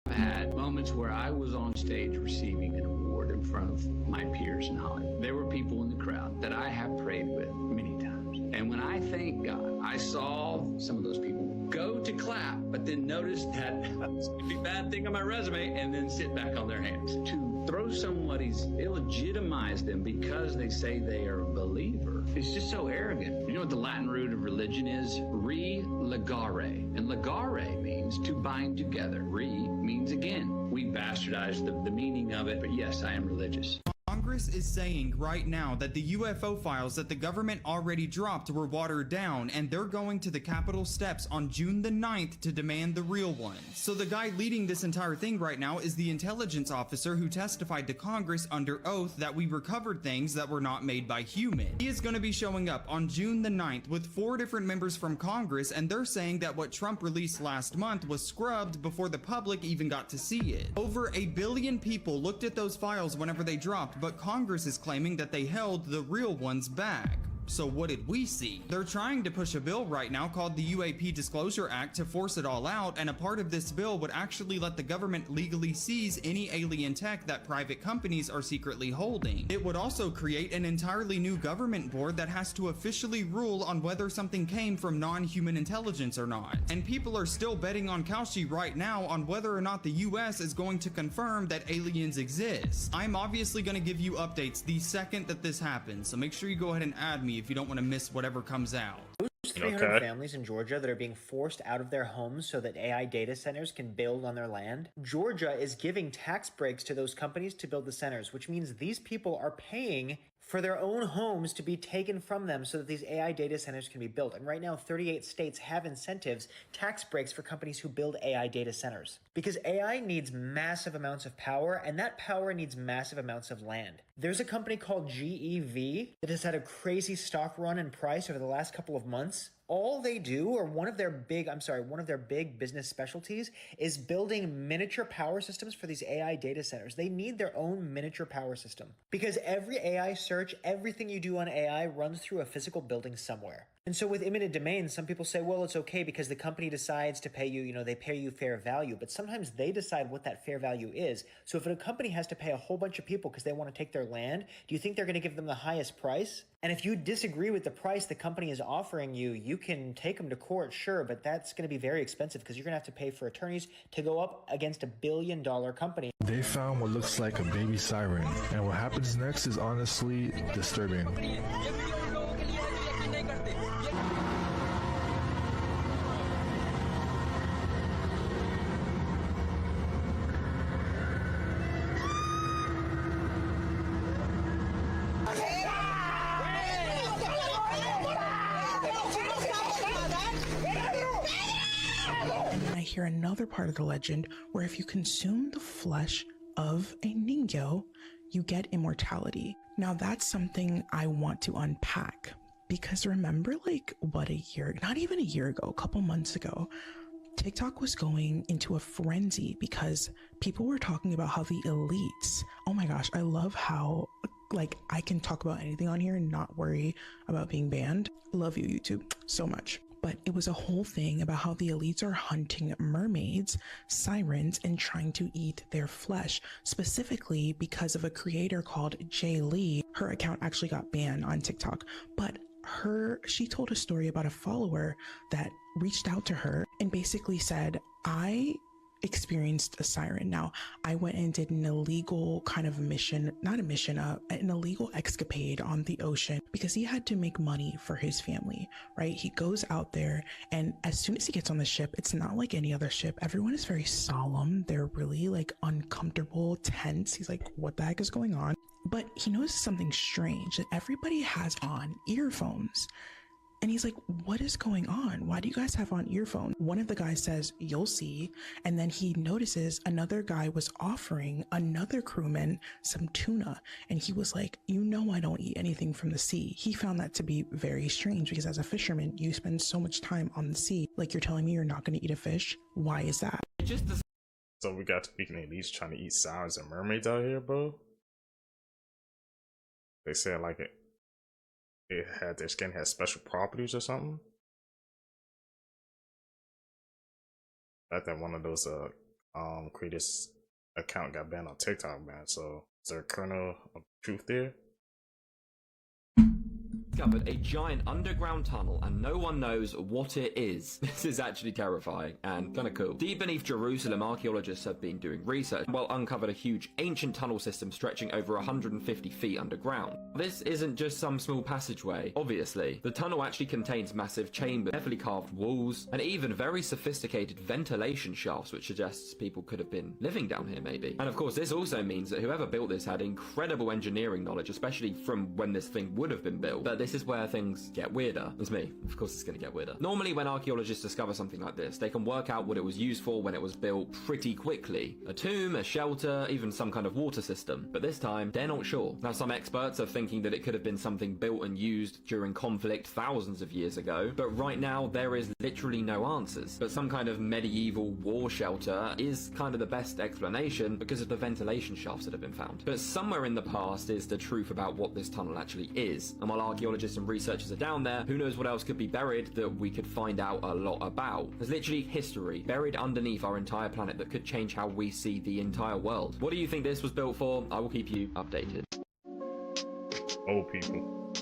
I had moments where I was on stage receiving an award. in front of my peers in Hollywood. There were people in the crowd that I have prayed with many times. And when I thank God, I saw some of those people go to clap, but then notice that a bad thing on my resume and then sit back on their hands. To throw somebody's, illegitimize them because they say they are a believer. It's just so arrogant. You know what the Latin root of religion is? Re-legare. And legare means to bind together. Re means again. We bastardized the meaning of it, but yes, I am religious. Congress is saying right now that the UFO files that the government already dropped were watered down, and they're going to the Capitol steps on June the 9th to demand the real ones. So the guy leading this entire thing right now is the intelligence officer who testified to Congress under oath that we recovered things that were not made by humans. He is going to be showing up on June the 9th with 4 different members from Congress, and they're saying that what Trump released last month was scrubbed before the public even got to see it. Over 1 billion people looked at those files whenever they dropped, but Congress is claiming that they held the real ones back. So what did we see? They're trying to push a bill right now called the UAP Disclosure Act to force it all out, and a part of this bill would actually let the government legally seize any alien tech that private companies are secretly holding. It would also create an entirely new government board that has to officially rule on whether something came from non-human intelligence or not. And people are still betting on Kalshi right now on whether or not the US is going to confirm that aliens exist. I'm obviously going to give you updates the second that this happens, so make sure you go ahead and add me if you don't want to miss whatever comes out. Those 300 families in Georgia that are being forced out of their homes so that AI data centers can build on their land, Georgia is giving tax breaks to those companies to build the centers, which means these people are paying for their own homes to be taken from them so that these AI data centers can be built. And right now, 38 states have incentives, tax breaks for companies who build AI data centers. Because AI needs massive amounts of power, and that power needs massive amounts of land. There's a company called GEV that has had a crazy stock run in price over the last couple of months. All they do, or one of their big business specialties, is building miniature power systems for these AI data centers. They need their own miniature power system because every AI search, everything you do on AI runs through a physical building somewhere. And so with eminent domain, some people say, well, it's okay because the company decides to pay you, they pay you fair value, but sometimes they decide what that fair value is. So if a company has to pay a whole bunch of people because they want to take their land, do you think they're going to give them the highest price? And if you disagree with the price the company is offering you, you can take them to court, sure, but that's going to be very expensive because you're going to have to pay for attorneys to go up against $1 billion company. They found what looks like a baby siren, and what happens next is honestly disturbing. I hear another part of the legend where if you consume the flesh of a Ningyo, you get immortality. Now that's something I want to unpack because remember not even a year ago, a couple months ago, TikTok was going into a frenzy because people were talking about how the elites, oh my gosh, I love how I can talk about anything on here and not worry about being banned. Love you, YouTube, so much. But it was a whole thing about how the elites are hunting mermaids, sirens, and trying to eat their flesh, specifically because of a creator called Jay Lee. Her account actually got banned on TikTok, but she told a story about a follower that reached out to her and basically said, I experienced a siren. Now, I went and did an illegal kind of mission, an illegal escapade on the ocean because he had to make money for his family, right? He goes out there and as soon as he gets on the ship, it's not like any other ship. Everyone is very solemn. They're really uncomfortable, tense. He's like, what the heck is going on? But he notices something strange that everybody has on earphones. And he's like, what is going on? Why do you guys have on earphones? One of the guys says, you'll see. And then he notices another guy was offering another crewman some tuna. And he was like, I don't eat anything from the sea. He found that to be very strange because as a fisherman, you spend so much time on the sea. Like you're telling me you're not going to eat a fish? Why is that? So we got speaking at least trying to eat sirens and mermaids out here, bro. They said their skin has special properties or something. I think one of those creators account got banned on TikTok, man. So Is there a kernel of truth there? Discovered a giant underground tunnel and no one knows what it is. This is actually terrifying and kinda cool. Deep beneath Jerusalem, archaeologists have been doing research and uncovered a huge ancient tunnel system stretching over 150 feet underground. This isn't just some small passageway, obviously. The tunnel actually contains massive chambers, heavily carved walls, and even very sophisticated ventilation shafts, which suggests people could have been living down here maybe. And of course, this also means that whoever built this had incredible engineering knowledge, especially from when this thing would have been built. But this is where things get weirder. It's me. Of course it's going to get weirder. Normally when archaeologists discover something like this, they can work out what it was used for when it was built pretty quickly. A tomb, a shelter, even some kind of water system. But this time, they're not sure. Now some experts are thinking that it could have been something built and used during conflict thousands of years ago, but right now there is literally no answers. But some kind of medieval war shelter is kind of the best explanation because of the ventilation shafts that have been found. But somewhere in the past is the truth about what this tunnel actually is. And while archaeologists and researchers are down there, who knows what else could be buried that we could find out a lot about. There's literally history buried underneath our entire planet that could change how we see the entire world. What do you think this was built for? I will keep you updated. Old people.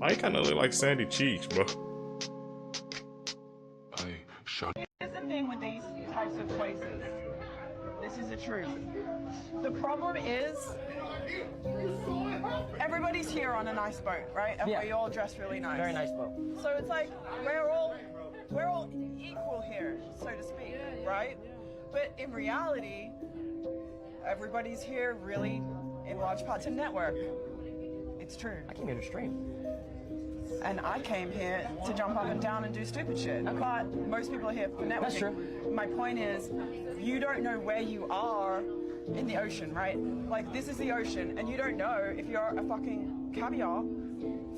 I kind of look like Sandy Cheeks, bro. Here's the thing with these types of places. This is the truth. The problem is everybody's here on a nice boat, right? And we all dress really nice. Very nice boat. So it's like we're all equal here, so to speak, right? But in reality, everybody's here really in large part to network. It's true. I came here to stream. And I came here to jump up and down and do stupid shit. But most people are here for networking. That's true. My point is, you don't know where you are in the ocean, right? Like, this is the ocean, and you don't know if you're a fucking caviar,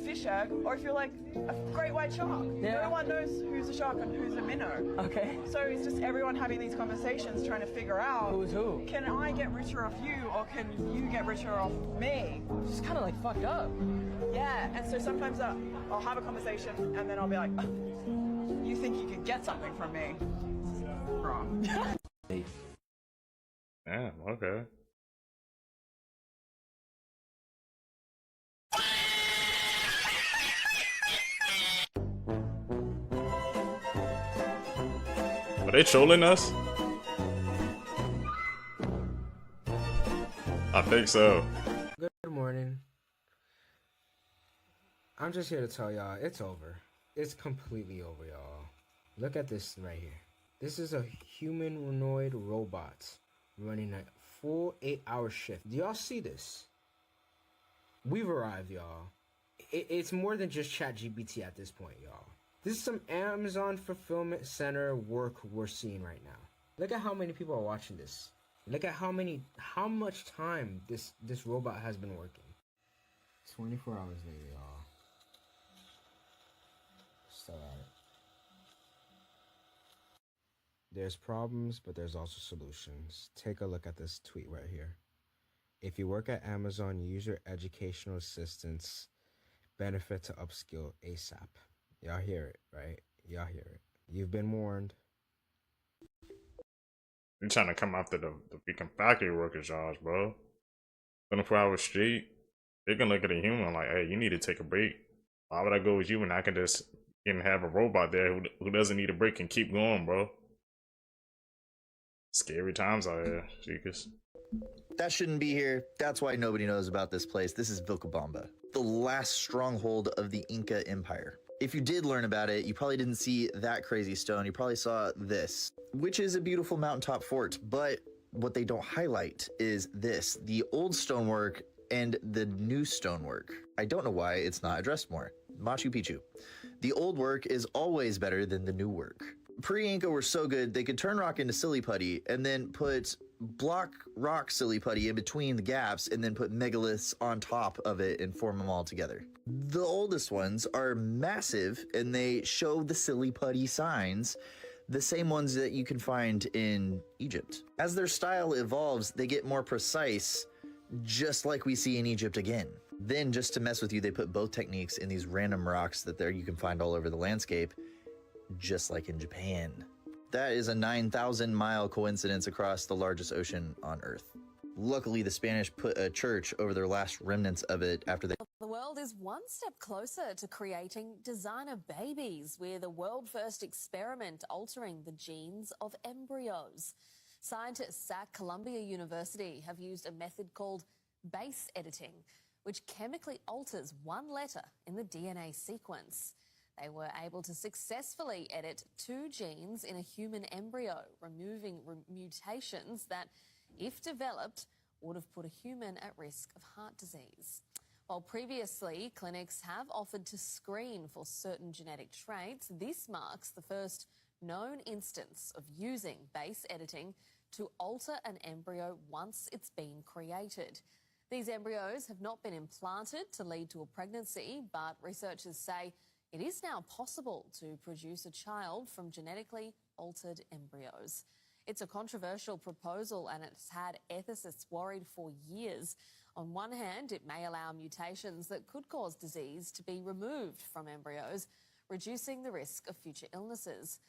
fish egg, or if you're like a great white shark. Yeah. No one knows who's a shark and who's a minnow. Okay. So it's just everyone having these conversations trying to figure out who's who. Can I get richer off you, or can you get richer off me? It's just kind of like fucked up. Yeah, and so sometimes I'll have a conversation and then I'll be like, oh, you think you can get something from me? Wrong. Damn, okay. Are they trolling us? I think so. Good morning. I'm just here to tell y'all it's over. It's completely over, y'all. Look at this right here. This is a humanoid robot running a full 8-hour shift. Do y'all see this? We've arrived, y'all. It's more than just ChatGPT at this point, y'all. This is some Amazon fulfillment center work we're seeing right now. Look at how many people are watching this. Look at how much time this robot has been working. 24 hours later, y'all. Still at it. There's problems, but there's also solutions. Take a look at this tweet right here. If you work at Amazon, use your educational assistance benefit to upskill ASAP. Y'all hear it, right? Y'all hear it. You've been warned. They're trying to come after the freaking factory workers, y'all, bro. 24 hours straight. They're gonna look at a human like, hey, you need to take a break. Why would I go with you when I can just have a robot there who doesn't need a break and keep going, bro? Scary times out here, Sheekus. That shouldn't be here. That's why nobody knows about this place. This is Vilcabamba, the last stronghold of the Inca Empire. If you did learn about it, you probably didn't see that crazy stone. You probably saw this, which is a beautiful mountaintop fort. But what they don't highlight is this, the old stonework and the new stonework. I don't know why it's not addressed more. Machu Picchu. The old work is always better than the new work. Pre-Inca were so good, they could turn rock into silly putty and then put block rock silly putty in between the gaps and then put megaliths on top of it and form them all together. The oldest ones are massive and they show the silly putty signs, the same ones that you can find in Egypt. As their style evolves, they get more precise, just like we see in Egypt again. Then, just to mess with you, they put both techniques in these random rocks that you can find all over the landscape, just like in Japan. That is a 9,000-mile coincidence across the largest ocean on Earth. Luckily, the Spanish put a church over their last remnants of it after they... The world is one step closer to creating designer babies with a world-first experiment altering the genes of embryos. Scientists at Columbia University have used a method called base editing, which chemically alters one letter in the DNA sequence. They were able to successfully edit 2 genes in a human embryo, removing mutations that, if developed, would have put a human at risk of heart disease. While previously clinics have offered to screen for certain genetic traits, this marks the first known instance of using base editing to alter an embryo once it's been created. These embryos have not been implanted to lead to a pregnancy, but researchers say it is now possible to produce a child from genetically altered embryos. It's a controversial proposal and it's had ethicists worried for years. On one hand, it may allow mutations that could cause disease to be removed from embryos, reducing the risk of future illnesses.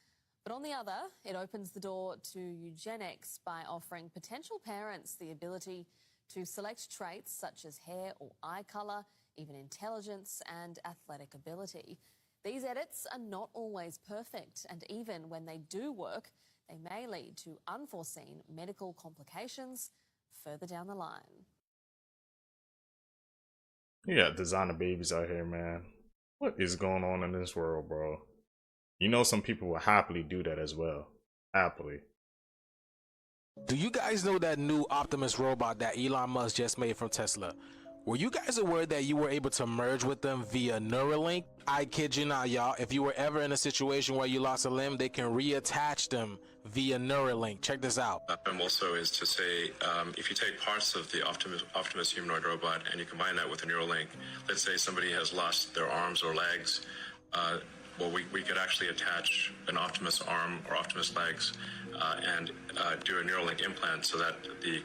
But on the other, it opens the door to eugenics by offering potential parents the ability to select traits such as hair or eye colour, even intelligence and athletic ability. These edits are not always perfect, and even when they do work, they may lead to unforeseen medical complications further down the line. You got designer babies out here, man. What is going on in this world, bro? You know some people will happily do that as well. Happily. Do you guys know that new Optimus robot that Elon Musk just made from Tesla? Were you guys aware that you were able to merge with them via Neuralink? I kid you not, y'all. If you were ever in a situation where you lost a limb, they can reattach them via Neuralink. Check this out. Also is to say, if you take parts of the Optimus humanoid robot and you combine that with a Neuralink, let's say somebody has lost their arms or legs, well, we could actually attach an Optimus arm or Optimus legs and do a Neuralink implant so that the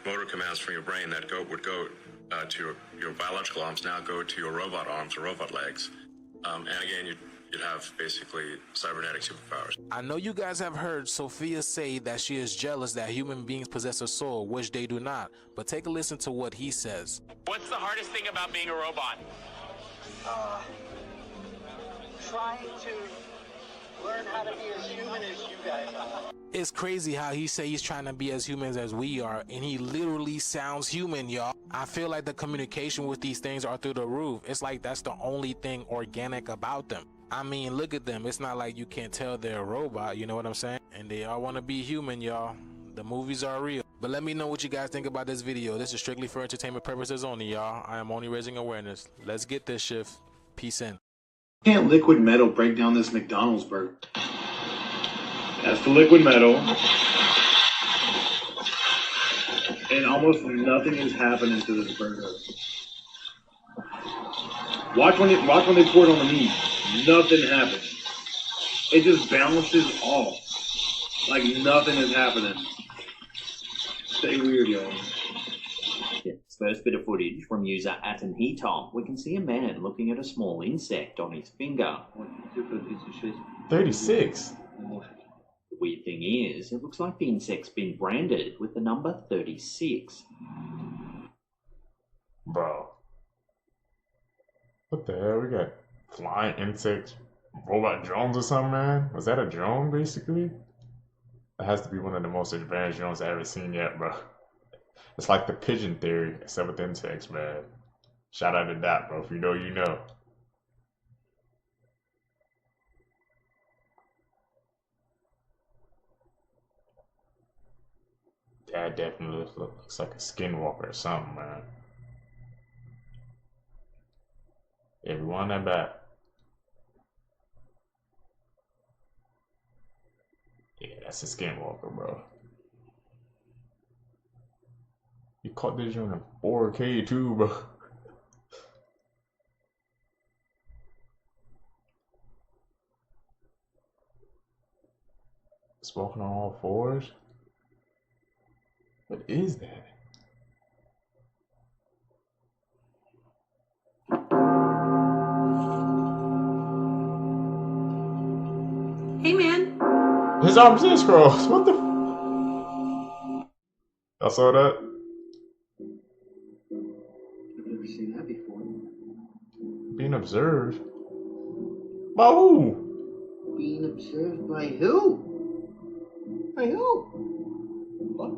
motor commands from your brain that would go to your biological arms now go to your robot arms or robot legs. And again, you'd have basically cybernetic superpowers. I know you guys have heard Sophia say that she is jealous that human beings possess a soul, which they do not. But take a listen to what he says. What's the hardest thing about being a robot? Trying to learn how to be as human as you guys are. It's crazy how he say he's trying to be as humans as we are, and he literally sounds human, y'all. I feel like the communication with these things are through the roof. It's like that's the only thing organic about them. I mean, look at them. It's not like you can't tell they're a robot, you know what I'm saying? And they all want to be human, y'all. The movies are real. But let me know what you guys think about this video. This is strictly for entertainment purposes only, y'all. I am only raising awareness. Let's get this shift. Peace in. Can't liquid metal break down this McDonald's burger? That's the liquid metal. And almost nothing is happening to this burger. Watch when they pour it on the meat. Nothing happens. It just bounces off. Like nothing is happening. Stay weird, y'all. First bit of footage from user AtomHeatom. We can see a man looking at a small insect on his finger. 36. The weird thing is, it looks like the insect's been branded with the number 36. Bro. What the hell? We got flying insects, robot drones or something, man? Was that a drone, basically? That has to be one of the most advanced drones I've ever seen yet, bro. It's like the pigeon theory, except with insects, man. Shout out to that, bro. If you know, you know. That definitely looks like a skinwalker or something, man. Everyone that back. Yeah, that's a skinwalker, bro. You caught this on a 4K too, bro. It's walking on all fours. What is that? Hey, man. his arms is crossed. What the? I saw that. I've never seen that before. Being observed. By who? Being observed by who? By who? What?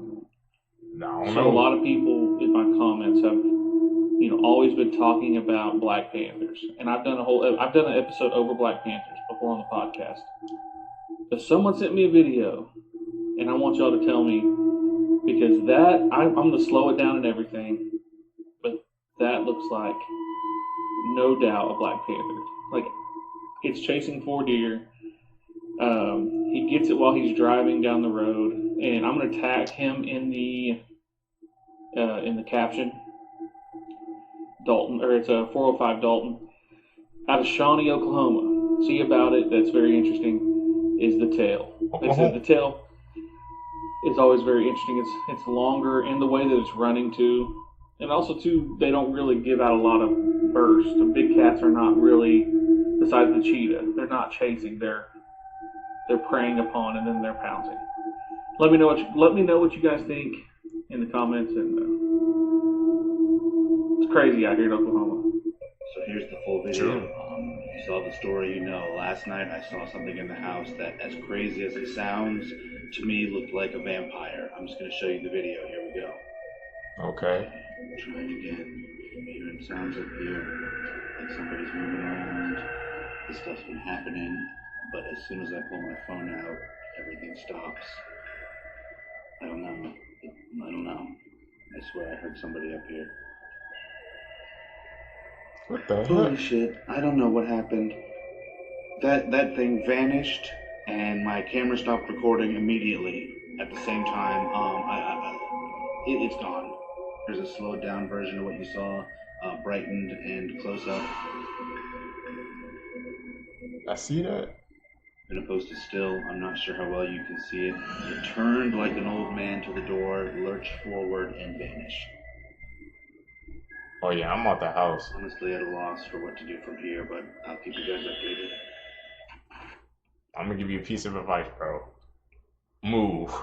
No, I don't So know. a lot of people in my comments have, always been talking about Black Panthers, and I've done an episode over Black Panthers before on the podcast. But someone sent me a video, and I want y'all to tell me, because I'm gonna slow it down and everything, but that looks like no doubt a Black Panther. Like, it's chasing 4 deer. He gets it while he's driving down the road, and I'm gonna tag him in the caption. Dalton, or it's a 405 Dalton, out of Shawnee, Oklahoma. See about it. That's very interesting. Is the tail? They said the tail is always very interesting. It's longer in the way that it's running too, and also too, they don't really give out a lot of bursts. The big cats are not really, besides the cheetah, they're not chasing. They're preying upon and then they're pouncing. Let me know what you guys think in the comments, and it's crazy out here in Oklahoma. So here's the full video. If you saw the story, last night I saw something in the house that, as crazy as it sounds, to me looked like a vampire. I'm just going to show you the video. Here we go. Okay. Try it again. I'm hearing sounds up here, like somebody's moving around. This stuff's been happening, but as soon as I pull my phone out, everything stops. I don't know. I swear I heard somebody up here. What the heck? Holy shit, I don't know what happened. That thing vanished, and my camera stopped recording immediately. At the same time, it's gone. There's a slowed down version of what you saw, brightened and close up. I see that. I'm gonna post it still. I'm not sure how well you can see it. It turned like an old man to the door, lurched forward, and vanished. Oh yeah, I'm at the house. Honestly, at a loss for what to do from here, but I'll keep you guys updated. I'm gonna give you a piece of advice, bro. Move.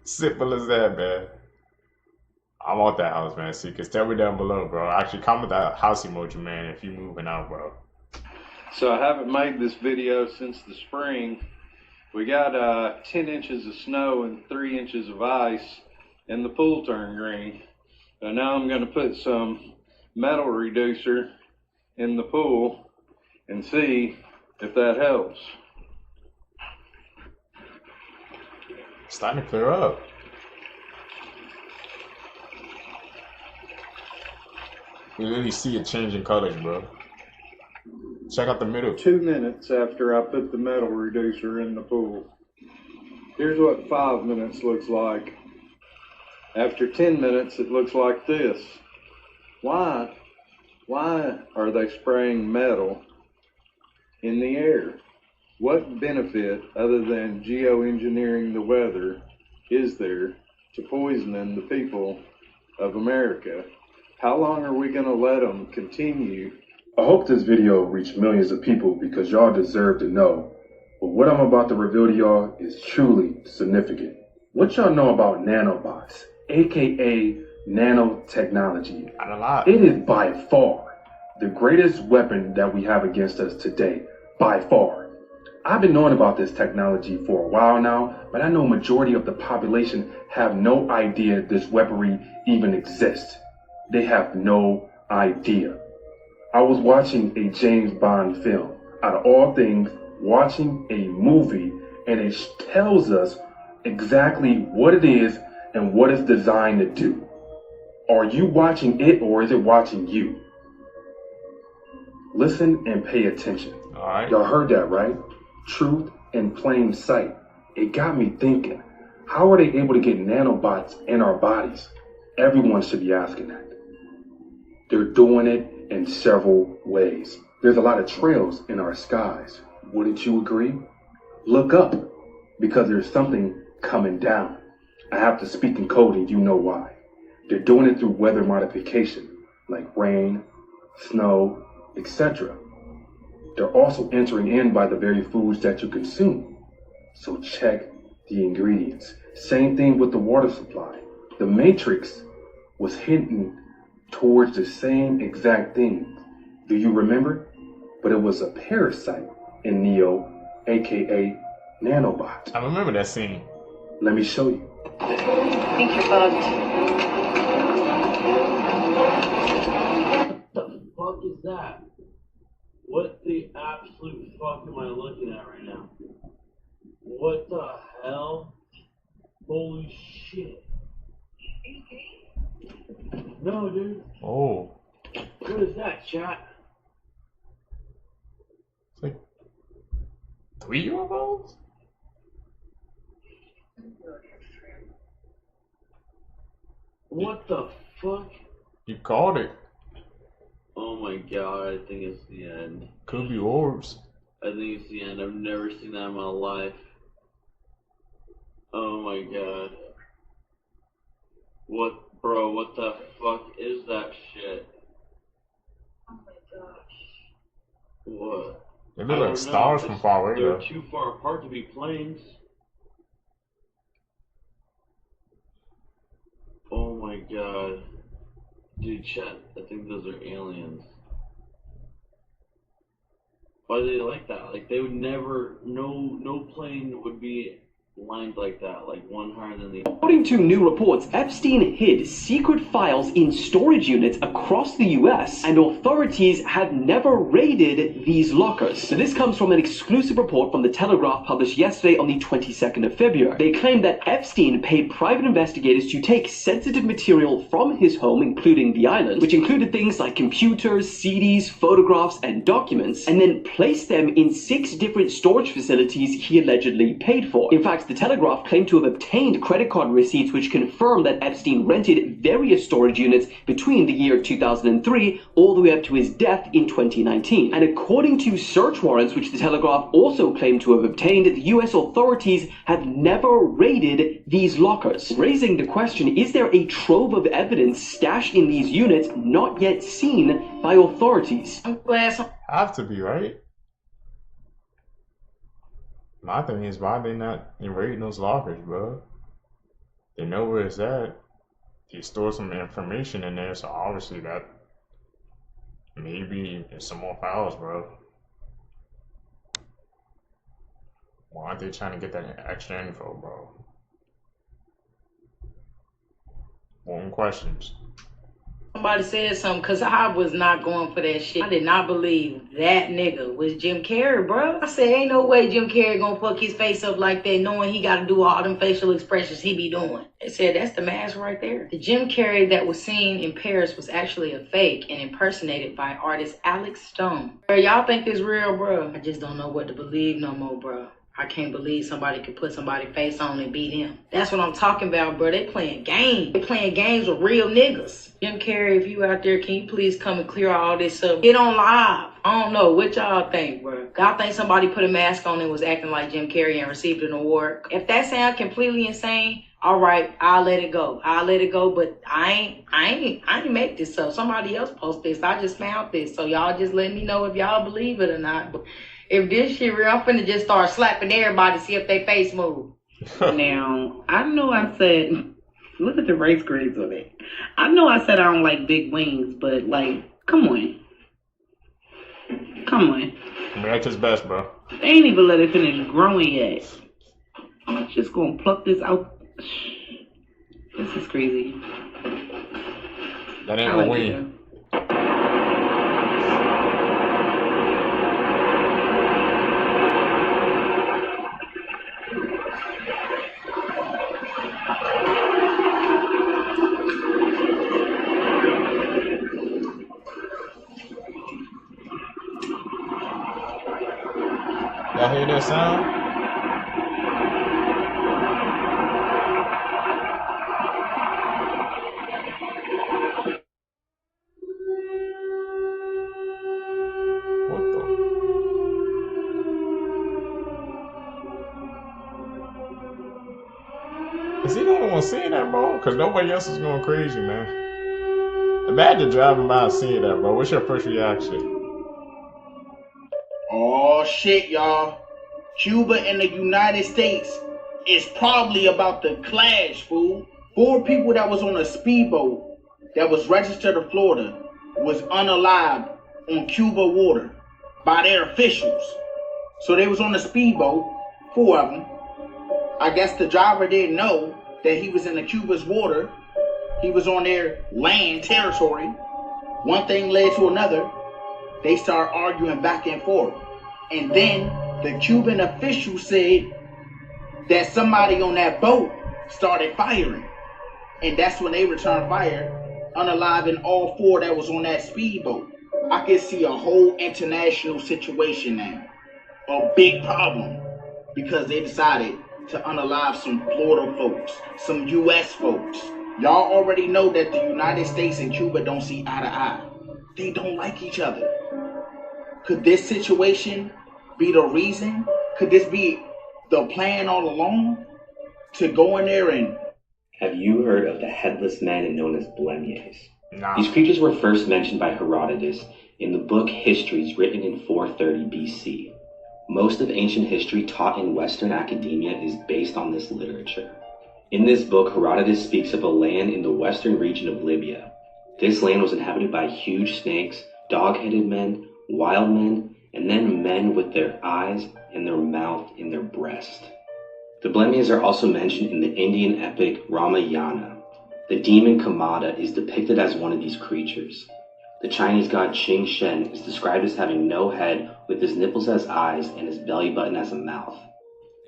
Simple as that, man. I'm at that house, man. See, cause tell me down below, bro. Actually, comment that house emoji, man, if you moving out, bro. So I haven't made this video since the spring. We got 10 inches of snow and 3 inches of ice, and the pool turned green. So now I'm going to put some metal reducer in the pool and see if that helps. It's starting to clear up. You literally see it changing colors, bro. Check out the middle. 2 minutes after I put the metal reducer in the pool. Here's what 5 minutes looks like. After 10 minutes, it looks like this. Why are they spraying metal in the air? What benefit, other than geoengineering the weather, is there to poisoning the people of America? How long are we going to let them continue? I hope this video reached millions of people because y'all deserve to know. But what I'm about to reveal to y'all is truly significant. What y'all know about nanobots, aka nanotechnology? Not a lot. It is by far the greatest weapon that we have against us today. By far. I've been knowing about this technology for a while now, but I know majority of the population have no idea this weaponry even exists. They have no idea. I was watching a James Bond film, out of all things, watching a movie, and it tells us exactly what it is and what it's designed to do. Are you watching it or is it watching you? Listen and pay attention. All right. Y'all heard that, right? Truth in plain sight. It got me thinking, how are they able to get nanobots in our bodies? Everyone should be asking that. They're doing it in several ways. There's a lot of trails in our skies. Wouldn't you agree? Look up, because there's something coming down. I have to speak in code and you know why. They're doing it through weather modification, like rain, snow, etc. They're also entering in by the very foods that you consume, So check the ingredients. Same thing with the water supply. The Matrix was hinting towards the same exact thing. Do you remember? But it was a parasite in Neo, aka Nanobot. I remember that scene. Let me show you. I think you're bugged. What the fuck is that? What the absolute fuck am I looking at right now? What the hell? Holy shit. No, dude. Oh. What is that, chat? It's like 3 UFOs? What the fuck? You called it. Oh my god, I think it's the end. Could be orbs. I think it's the end. I've never seen that in my life. Oh my god. What, bro, what the fuck is that shit? Oh my gosh. What? They look like stars from far away, They're though. too far apart to be planes. Oh my god. Dude, chat, I think those are aliens. Why are they like that? Like, they would never, no plane would be lined like that, like one higher than the other. According to new reports, Epstein hid secret files in storage units across the US, and authorities have never raided these lockers. So this comes from an exclusive report from The Telegraph published yesterday on the 22nd of February. They claim that Epstein paid private investigators to take sensitive material from his home, including the island, which included things like computers, CDs, photographs, and documents, and then placed them in 6 different storage facilities he allegedly paid for. In fact, The Telegraph claimed to have obtained credit card receipts which confirm that Epstein rented various storage units between the year 2003 all the way up to his death in 2019. And according to search warrants, which The Telegraph also claimed to have obtained, the US authorities have never raided these lockers, raising the question, is there a trove of evidence stashed in these units not yet seen by authorities? Have to be, right? My thing is, why they not invading those lockers, bro? They know where it's at. You store some information in there, so obviously that maybe there's some more files, bro. Why aren't they trying to get that extra info, bro? More questions. Somebody said something, because I was not going for that shit. I did not believe that nigga was Jim Carrey, bro. I said, ain't no way Jim Carrey gonna fuck his face up like that, knowing he gotta do all them facial expressions he be doing. They said, that's the mask right there. The Jim Carrey that was seen in Paris was actually a fake and impersonated by artist Alex Stone. Bro, y'all think this real, bro? I just don't know what to believe no more, bro. I can't believe somebody could put somebody's face on and beat him. That's what I'm talking about, bro. They playing games. They playing games with real niggas. Jim Carrey, if you out there, can you please come and clear all this up? Get on live. I don't know. What y'all think, bro? Y'all think somebody put a mask on and was acting like Jim Carrey and received an award? If that sounds completely insane, all right, I'll let it go. I'll let it go, but I ain't make this up. Somebody else posted this. I just found this. So y'all just let me know if y'all believe it or not. But if this shit real, I'm finna just start slapping everybody to see if they face move. Now, I know I said, look at the race grades on it. I know I said I don't like big wings, but like, come on. Come on. That's his best, bro. They ain't even let it finish growing yet. I'm just gonna pluck this out. This is crazy. That ain't a wing. Y'all hear that sound? What the? Is he the only one seeing that, bro? Because nobody else is going crazy, man. Imagine driving by and seeing that, bro. What's your first reaction? Oh shit, y'all. Cuba and the United States is probably about to clash, fool. 4 people that was on a speedboat that was registered to Florida was unalived on Cuba water by their officials. So they was on a speedboat, 4 of them. I guess the driver didn't know that he was in the Cuba's water. He was on their land territory. One thing led to another. They started arguing back and forth. And then the Cuban official said that somebody on that boat started firing. And that's when they returned fire, unaliving all 4 that was on that speedboat. I can see a whole international situation now. A big problem. Because they decided to unalive some Florida folks, some US folks. Y'all already know that the United States and Cuba don't see eye to eye. They don't like each other. Could this situation be the reason? Could this be the plan all along? To go in there and... Have you heard of the headless men known as Blemmyes? Nah. These creatures were first mentioned by Herodotus in the book Histories written in 430 BC. Most of ancient history taught in Western academia is based on this literature. In this book, Herodotus speaks of a land in the western region of Libya. This land was inhabited by huge snakes, dog-headed men, wild men, and then men with their eyes and their mouth in their breast. The Blemmyes are also mentioned in the Indian epic Ramayana. The demon Kamada is depicted as one of these creatures. The Chinese god Qing Shen is described as having no head with his nipples as eyes and his belly button as a mouth.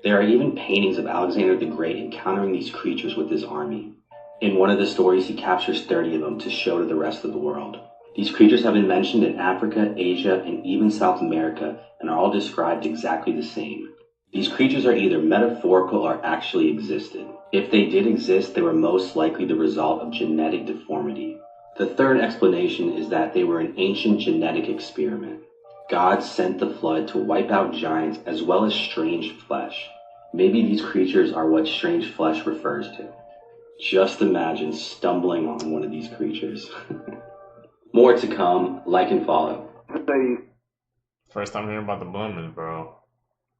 There are even paintings of Alexander the Great encountering these creatures with his army. In one of the stories, he captures 30 of them to show to the rest of the world. These creatures have been mentioned in Africa, Asia, and even South America, and are all described exactly the same. These creatures are either metaphorical or actually existed. If they did exist, they were most likely the result of genetic deformity. The third explanation is that they were an ancient genetic experiment. God sent the flood to wipe out giants as well as strange flesh. Maybe these creatures are what strange flesh refers to. Just imagine stumbling on one of these creatures. More to come, like and follow. First time hearing about the Blemmyes, bro.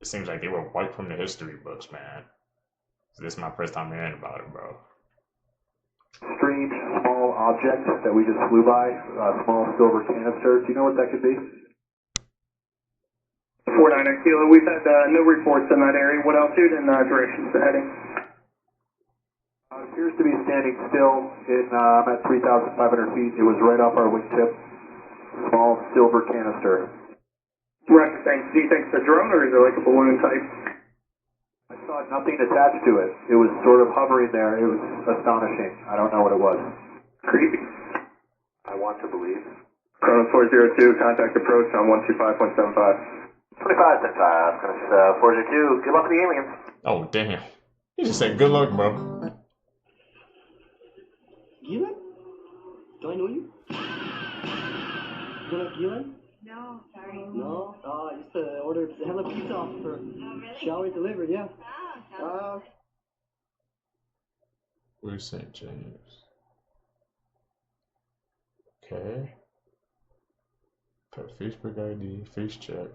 It seems like they were wiped from the history books, man. So this is my first time hearing about it, bro. Strange small object that we just flew by, a small silver canister. Do you know what that could be? 49er Kilo, we've had no reports in that area. What altitude and directions to heading? It appears to be standing still. I'm at 3,500 feet. It was right off our wingtip. Small silver canister. Roger, thanks. Do you think it's a drone or is it like a balloon type? I saw nothing attached to it. It was sort of hovering there. It was astonishing. I don't know what it was. Creepy. I want to believe. Chrono 402, contact approach on 125.75. 25.75, Chrono 402. Good luck with the aliens. Oh, damn. He just said good luck, bro. Gila? Do I know you? You know Gila? No, sorry. No? I used to order hella pizza off for shower delivered, yeah. Where's St. James? Okay. Got Facebook ID, face check.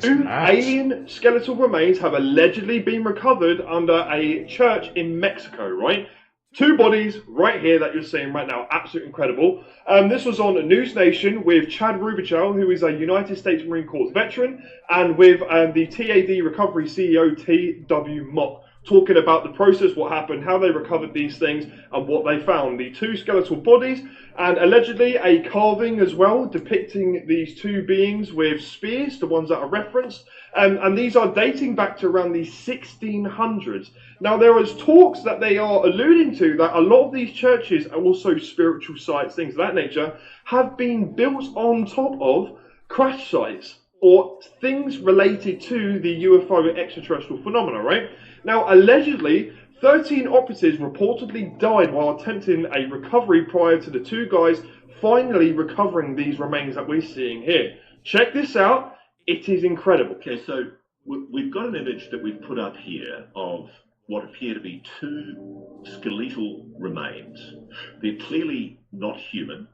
Two alien skeletal remains have allegedly been recovered under a church in Mexico, right? 2 bodies right here that you're seeing right now. Absolutely incredible. This was on News Nation with Chad Rubichel, who is a United States Marine Corps veteran, and with the TAD Recovery CEO, T.W. Mock, talking about the process, what happened, how they recovered these things, and what they found. The 2 skeletal bodies, and allegedly a carving as well, depicting these 2 beings with spears, the ones that are referenced, and these are dating back to around the 1600s. Now, there is talks that they are alluding to that a lot of these churches, and also spiritual sites, things of that nature, have been built on top of crash sites, or things related to the UFO extraterrestrial phenomena, right? Now, allegedly, 13 operatives reportedly died while attempting a recovery prior to the 2 guys finally recovering these remains that we're seeing here. Check this out. It is incredible. Okay, so we've got an image that we've put up here of what appear to be two skeletal remains. They're clearly not human.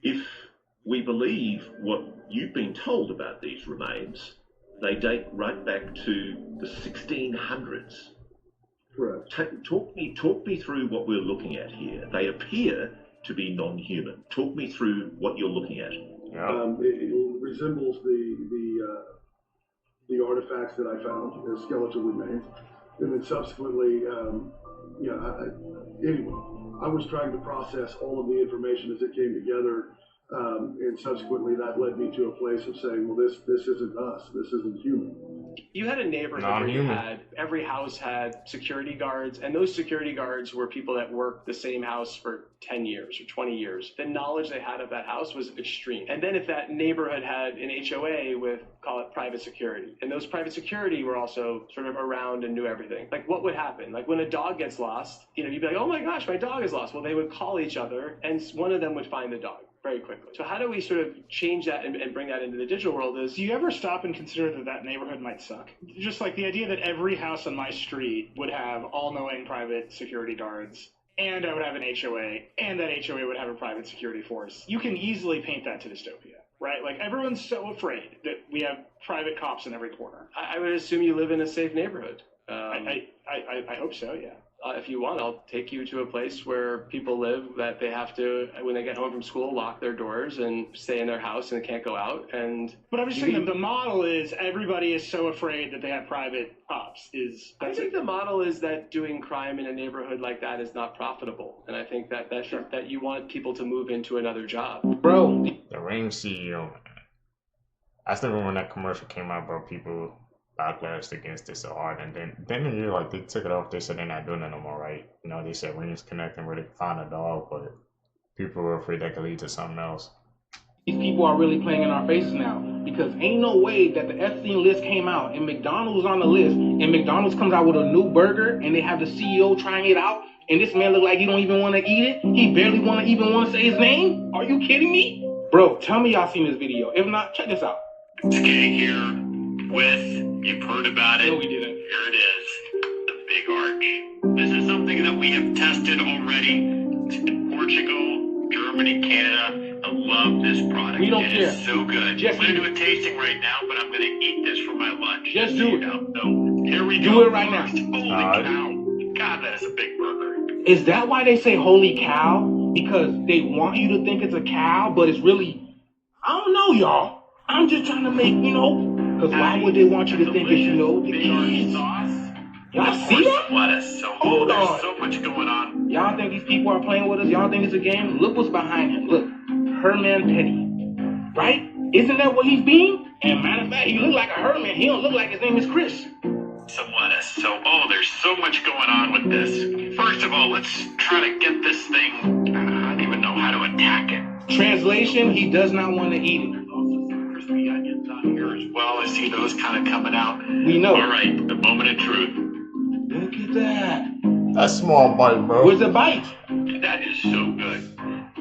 If we believe what you've been told about these remains, they date right back to the 1600s. Correct. Talk me through what we're looking at here. They appear to be non-human. Talk me through what you're looking at. It resembles the artifacts that I found, the skeletal remains, and then subsequently, anyway, I was trying to process all of the information as it came together, and subsequently that led me to a place of saying, well, this isn't us, this isn't human. You had a neighborhood where you had every house had security guards, and those security guards were people that worked the same house for 10 years or 20 years. The knowledge they had of that house was extreme. And then if that neighborhood had an HOA with, call it private security, and those private security were also sort of around and knew everything, like what would happen? Like when a dog gets lost, you'd be like, oh my gosh, my dog is lost. Well, they would call each other, and one of them would find the dog very quickly. So how do we sort of change that and bring that into the digital world is... Do you ever stop and consider that neighborhood might suck? Just like the idea that every house on my street would have all-knowing private security guards, and I would have an HOA, and that HOA would have a private security force. You can easily paint that to dystopia, right? Like everyone's so afraid that we have private cops in every corner. I would assume you live in a safe neighborhood. I hope so, yeah. If you want, I'll take you to a place where people live that they have to, when they get home from school, lock their doors and stay in their house and can't go out. But I'm just saying that the model is everybody is so afraid that they have private cops. I think the model is that doing crime in a neighborhood like that is not profitable, and I think that you want people to move into another job. Bro, the Ring CEO, man. I still remember when that commercial came out, bro. People backlashed against it so hard, and then the year, like, they took it off. They said they're not doing it no more, right? You know, they said Rings connecting where they could find a dog, but people were afraid that could lead to something else. These people are really playing in our faces now, because ain't no way that the Epstein list came out and McDonald's on the list, and McDonald's comes out with a new burger and they have the CEO trying it out, and this man look like he don't even want to eat it. He barely want to say his name. Are you kidding me? Bro, tell me y'all seen this video. If not, check this out. It's Kay here with, you've heard about it. No, we didn't. Here it is, the Big Arch. This is something that we have tested already in Portugal, Germany, Canada. I love this product. We don't it care. Is so good. Just I'm going to do a tasting right now, but I'm going to eat this for my lunch. Just do it. So here we do go. it right now. Holy cow. God, that is a big burger. Is that why they say holy cow? Because they want you to think it's a cow, but it's really, I don't know, y'all. I'm just trying to make, because why would they want you to think it's, the kids? Y'all see that? Lettuce. So Hold on. There's so much going on. Y'all think these people are playing with us? Y'all think it's a game? Look what's behind him. Look, Herman Petty. Right? Isn't that what he's being? And matter of fact, he look like a Herman. He don't look like his name is Chris. Some lettuce. So, there's so much going on with this. First of all, let's try to get this thing. I don't even know how to attack it. Translation, he does not want to eat it. Crispy onions on here as well. I see those kind of coming out. We know. All right, the moment of truth. Look at that. That's small bite, bro. Where's the bite? That is so good.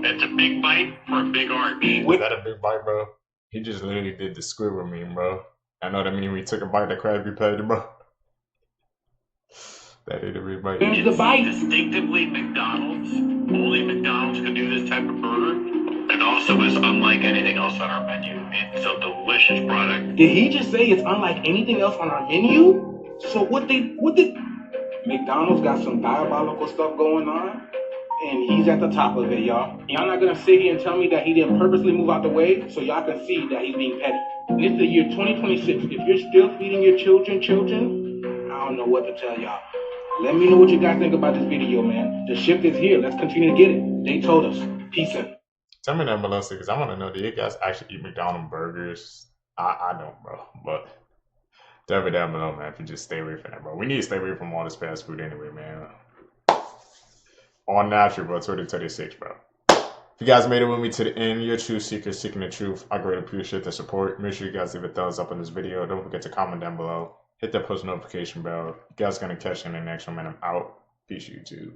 That's a big bite for a big arch. Is that a big bite, bro? He just literally did the Squidward meme, bro. I know that meme we took a bite of Krabby Patty, bro. That ain't a big bite. There's the bite. Distinctively McDonald's. Only McDonald's can do this type of burger. And also is unlike anything else on our menu. It's a delicious product. Did he just say it's unlike anything else on our menu? So what did McDonald's got some diabolical stuff going on, and he's at the top of it, y'all. Y'all not gonna sit here and tell me that he didn't purposely move out the way so y'all can see that he's being petty. And it's the year 2026. If you're still feeding your children, I don't know what to tell y'all. Let me know what you guys think about this video, man. The shift is here. Let's continue to get it. They told us. Peace in. Tell me that below, because I want to know, do you guys actually eat McDonald's burgers? I don't, bro. But tell me down below, man, if you just stay away from that, bro. We need to stay away from all this fast food anyway, man. All natural, bro. 2026, bro. If you guys made it with me to the end, you're a true seeker seeking the truth. I greatly appreciate the support. Make sure you guys leave a thumbs up on this video. Don't forget to comment down below. Hit that post notification bell. You guys are going to catch you in the next one, man. I'm out. Peace, YouTube.